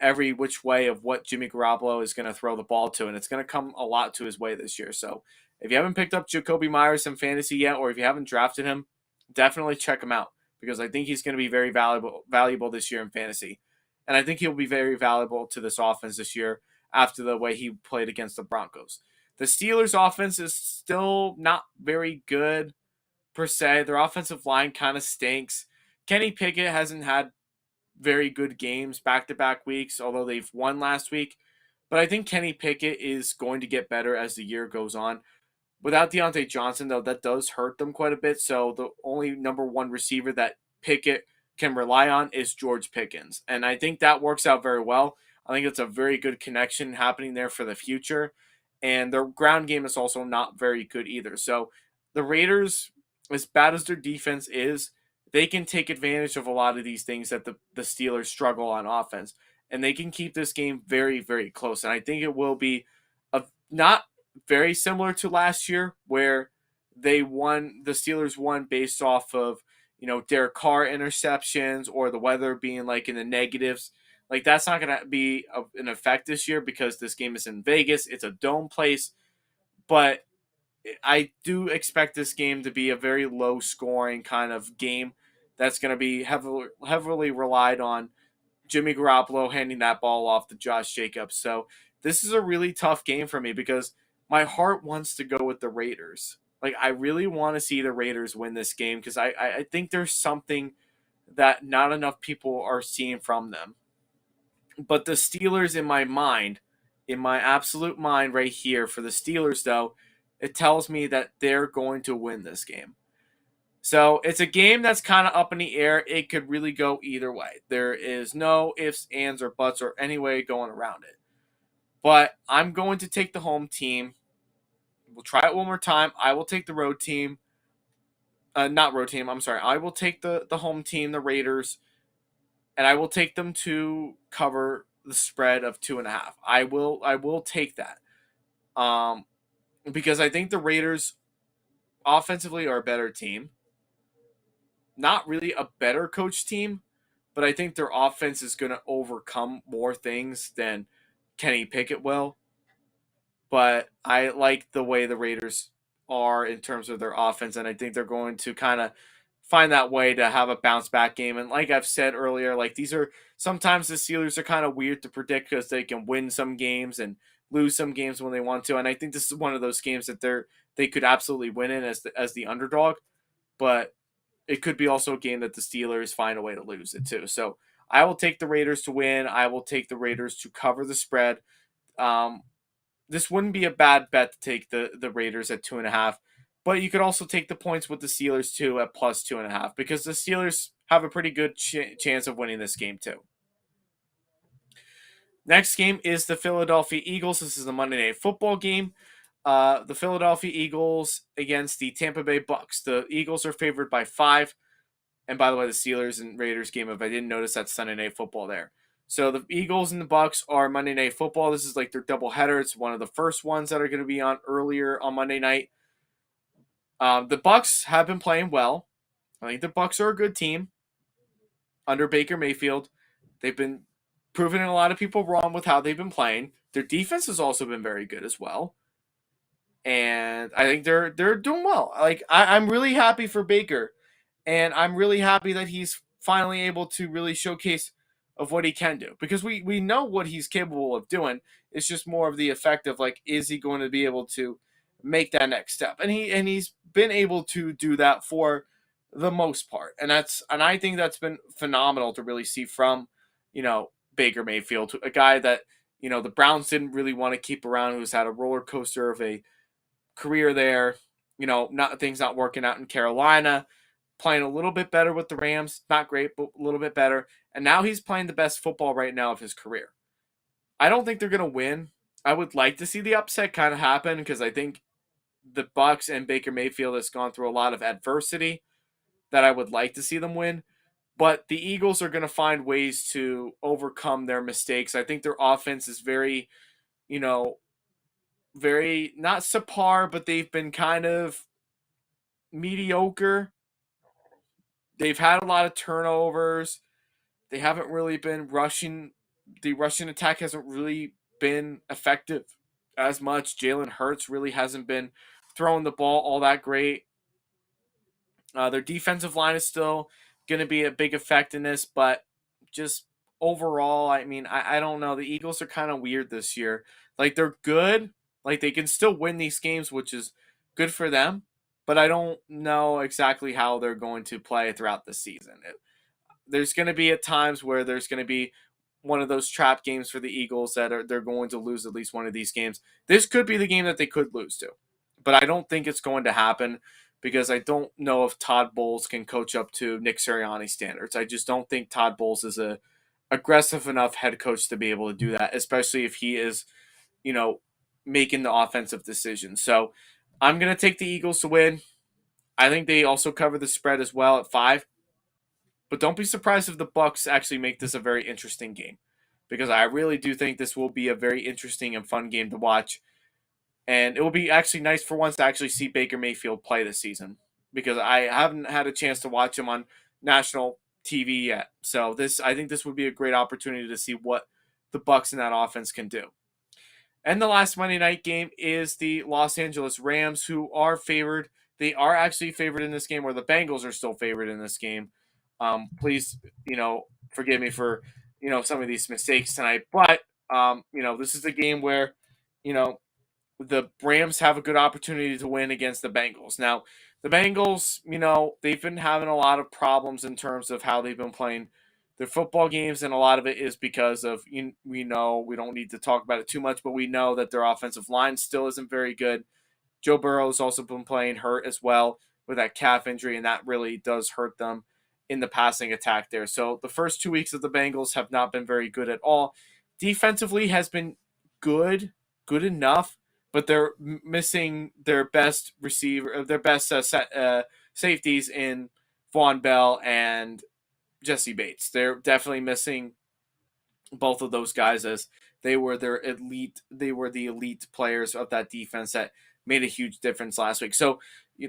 every which way of what Jimmy Garoppolo is going to throw the ball to. And it's going to come a lot to his way this year. So if you haven't picked up Jacoby Myers in fantasy yet, or if you haven't drafted him, definitely check him out, because I think he's going to be very valuable this year in fantasy. And I think he'll be very valuable to this offense this year after the way he played against the Broncos. The Steelers' offense is still not very good per se. Their offensive line kind of stinks. Kenny Pickett hasn't had very good games back-to-back weeks, although they've won last week. But I think Kenny Pickett is going to get better as the year goes on. Without Deontay Johnson, though, that does hurt them quite a bit. So the only number one receiver that Pickett can rely on is George Pickens. And I think that works out very well. I think it's a very good connection happening there for the future. And their ground game is also not very good either. So the Raiders, as bad as their defense is, they can take advantage of a lot of these things that the Steelers struggle on offense. And they can keep this game very, very close. And I think it will be not very similar to last year, where the Steelers won based off of, Derek Carr interceptions or the weather being like in the negatives. Like that's not going to be an effect this year, because this game is in Vegas. It's a dome place, but I do expect this game to be a very low scoring kind of game that's going to be heavily relied on Jimmy Garoppolo handing that ball off to Josh Jacobs. So this is a really tough game for me, because my heart wants to go with the Raiders. Like I really want to see the Raiders win this game, because I think there's something that not enough people are seeing from them. But the Steelers, in my absolute mind right here for the Steelers, though, it tells me that they're going to win this game. So it's a game that's kind of up in the air. It could really go either way. There is no ifs, ands, or buts or any way going around it. But I'm going to take the home team. We'll try it one more time. I will take the road team. Not road team, I'm sorry. I will take the home team, the Raiders, and I will take them to cover the spread of 2.5. I will take that. Because I think the Raiders offensively are a better team. Not really a better coach team, but I think their offense is going to overcome more things than Kenny Pickett will. But I like the way the Raiders are in terms of their offense, and I think they're going to kind of find that way to have a bounce back game. And like I've said earlier, like these are sometimes the Steelers are kind of weird to predict, because they can win some games and lose some games when they want to. And I think this is one of those games that they could absolutely win in as the underdog, but it could be also a game that the Steelers find a way to lose it too. So I will take the Raiders to win. I will take the Raiders to cover the spread. This wouldn't be a bad bet to take the Raiders at 2.5. But you could also take the points with the Steelers too at +2.5 because the Steelers have a pretty good chance of winning this game too. Next game is the Philadelphia Eagles. This is a Monday Night Football game. The Philadelphia Eagles against the Tampa Bay Bucks. The Eagles are favored by 5. And by the way, the Steelers and Raiders game, if I didn't notice, that's Sunday Night Football there. So the Eagles and the Bucks are Monday Night Football. This is like their doubleheader. It's one of the first ones that are going to be on earlier on Monday night. The Bucks have been playing well. I think the Bucks are a good team under Baker Mayfield. They've been proving a lot of people wrong with how they've been playing. Their defense has also been very good as well. And I think they're doing well. Like I'm really happy for Baker. And I'm really happy that he's finally able to really showcase of what he can do. Because we know what he's capable of doing. It's just more of the effect of like, is he going to be able to make that next step? And he's been able to do that for the most part. And I think that's been phenomenal to really see from, Baker Mayfield, a guy that, the Browns didn't really want to keep around, who's had a roller coaster of a career there, not things not working out in Carolina, playing a little bit better with the Rams, not great, but a little bit better. And now he's playing the best football right now of his career. I don't think they're going to win. I would like to see the upset kind of happen because I think the Bucks and Baker Mayfield has gone through a lot of adversity that I would like to see them win. But the Eagles are going to find ways to overcome their mistakes. I think their offense is very, very not subpar, but they've been kind of mediocre. They've had a lot of turnovers. They haven't really been rushing. The rushing attack hasn't really been effective as much. Jalen Hurts really hasn't been throwing the ball all that great. Their defensive line is still going to be a big effect in this, but just overall, I don't know. The Eagles are kind of weird this year. Like, they're good. Like, they can still win these games, which is good for them, but I don't know exactly how they're going to play throughout the season. There's going to be at times where there's going to be one of those trap games for the Eagles that they're going to lose at least one of these games. This could be the game that they could lose to, but I don't think it's going to happen because I don't know if Todd Bowles can coach up to Nick Sirianni standards. I just don't think Todd Bowles is a aggressive enough head coach to be able to do that, especially if he is, making the offensive decisions. So I'm going to take the Eagles to win. I think they also cover the spread as well at 5. But don't be surprised if the Bucks actually make this a very interesting game, because I really do think this will be a very interesting and fun game to watch. And it will be actually nice for once to actually see Baker Mayfield play this season, because I haven't had a chance to watch him on national TV yet. So I think this would be a great opportunity to see what the Bucks in that offense can do. And the last Monday night game is the Los Angeles Rams, who are favored. They are actually favored in this game, or the Bengals are still favored in this game. Please, forgive me for, some of these mistakes tonight. But, this is a game where, the Rams have a good opportunity to win against the Bengals. Now, the Bengals, they've been having a lot of problems in terms of how they've been playing their football games, and a lot of it is because of, we don't need to talk about it too much, but we know that their offensive line still isn't very good. Joe Burrow's also been playing hurt as well with that calf injury, and that really does hurt them in the passing attack there. So the first 2 weeks of the Bengals have not been very good at all. Defensively has been good enough, but they're missing their best receiver, their best safeties in Vaughn Bell and Jesse Bates. They're definitely missing both of those guys, as they were the elite players of that defense that made a huge difference last year. So the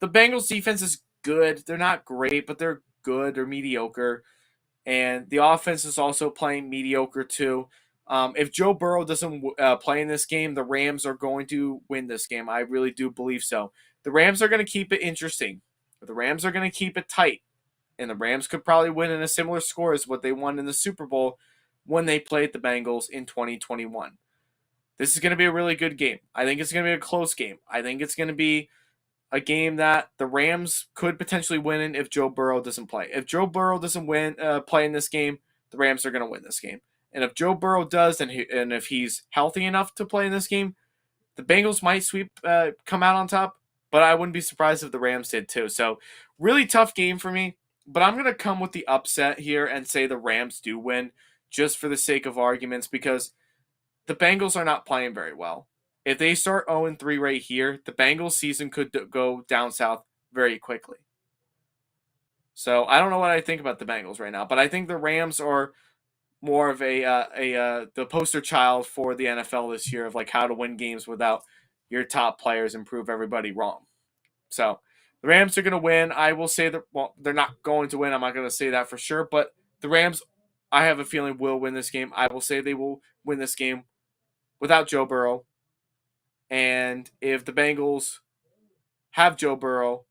Bengals defense is good. They're not great, but they're good. They're mediocre. And the offense is also playing mediocre too. If Joe Burrow doesn't play in this game, the Rams are going to win this game. I really do believe so. The Rams are going to keep it interesting. The Rams are going to keep it tight. And the Rams could probably win in a similar score as what they won in the Super Bowl when they played the Bengals in 2021. This is going to be a really good game. I think it's going to be a close game. I think it's going to be a game that the Rams could potentially win in if Joe Burrow doesn't play. If Joe Burrow doesn't play in this game, the Rams are going to win this game. And if Joe Burrow does, and if he's healthy enough to play in this game, The Bengals might come out on top, but I wouldn't be surprised if the Rams did too. So, really tough game for me. But I'm going to come with the upset here and say the Rams do win just for the sake of arguments because the Bengals are not playing very well. If they start 0-3 right here, the Bengals season could go down south very quickly. So I don't know what I think about the Bengals right now, but I think the Rams are more of the poster child for the NFL this year of like how to win games without your top players and prove everybody wrong. So the Rams are going to win. I will say that they're not going to win. I'm not going to say that for sure, but the Rams, I have a feeling, will win this game. I will say they will win this game without Joe Burrow. And if the Bengals have Joe Burrow,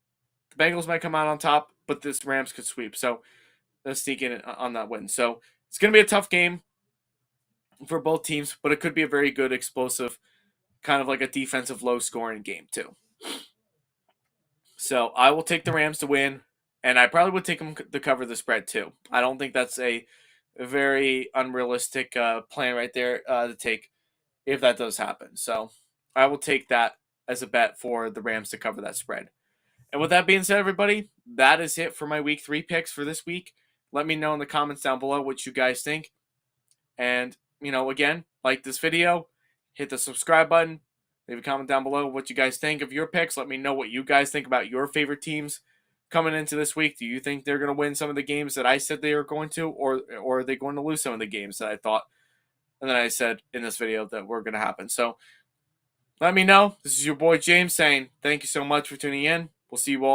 the Bengals might come out on top, but this Rams could sweep. So let's sneak in on that win. So it's going to be a tough game for both teams, but it could be a very good, explosive, kind of like a defensive low scoring game too. So I will take the Rams to win, and I probably would take them to cover the spread too. I don't think that's a very unrealistic plan right there to take if that does happen. So I will take that as a bet for the Rams to cover that spread. And with that being said, everybody, that is it for my week 3 picks for this week. Let me know in the comments down below what you guys think. And, again, like this video, hit the subscribe button, leave a comment down below what you guys think of your picks. Let me know what you guys think about your favorite teams coming into this week. Do you think they're going to win some of the games that I said they are going to, or are they going to lose some of the games that I thought and then I said in this video that were going to happen? So let me know. This is your boy James saying thank you so much for tuning in. We'll see you all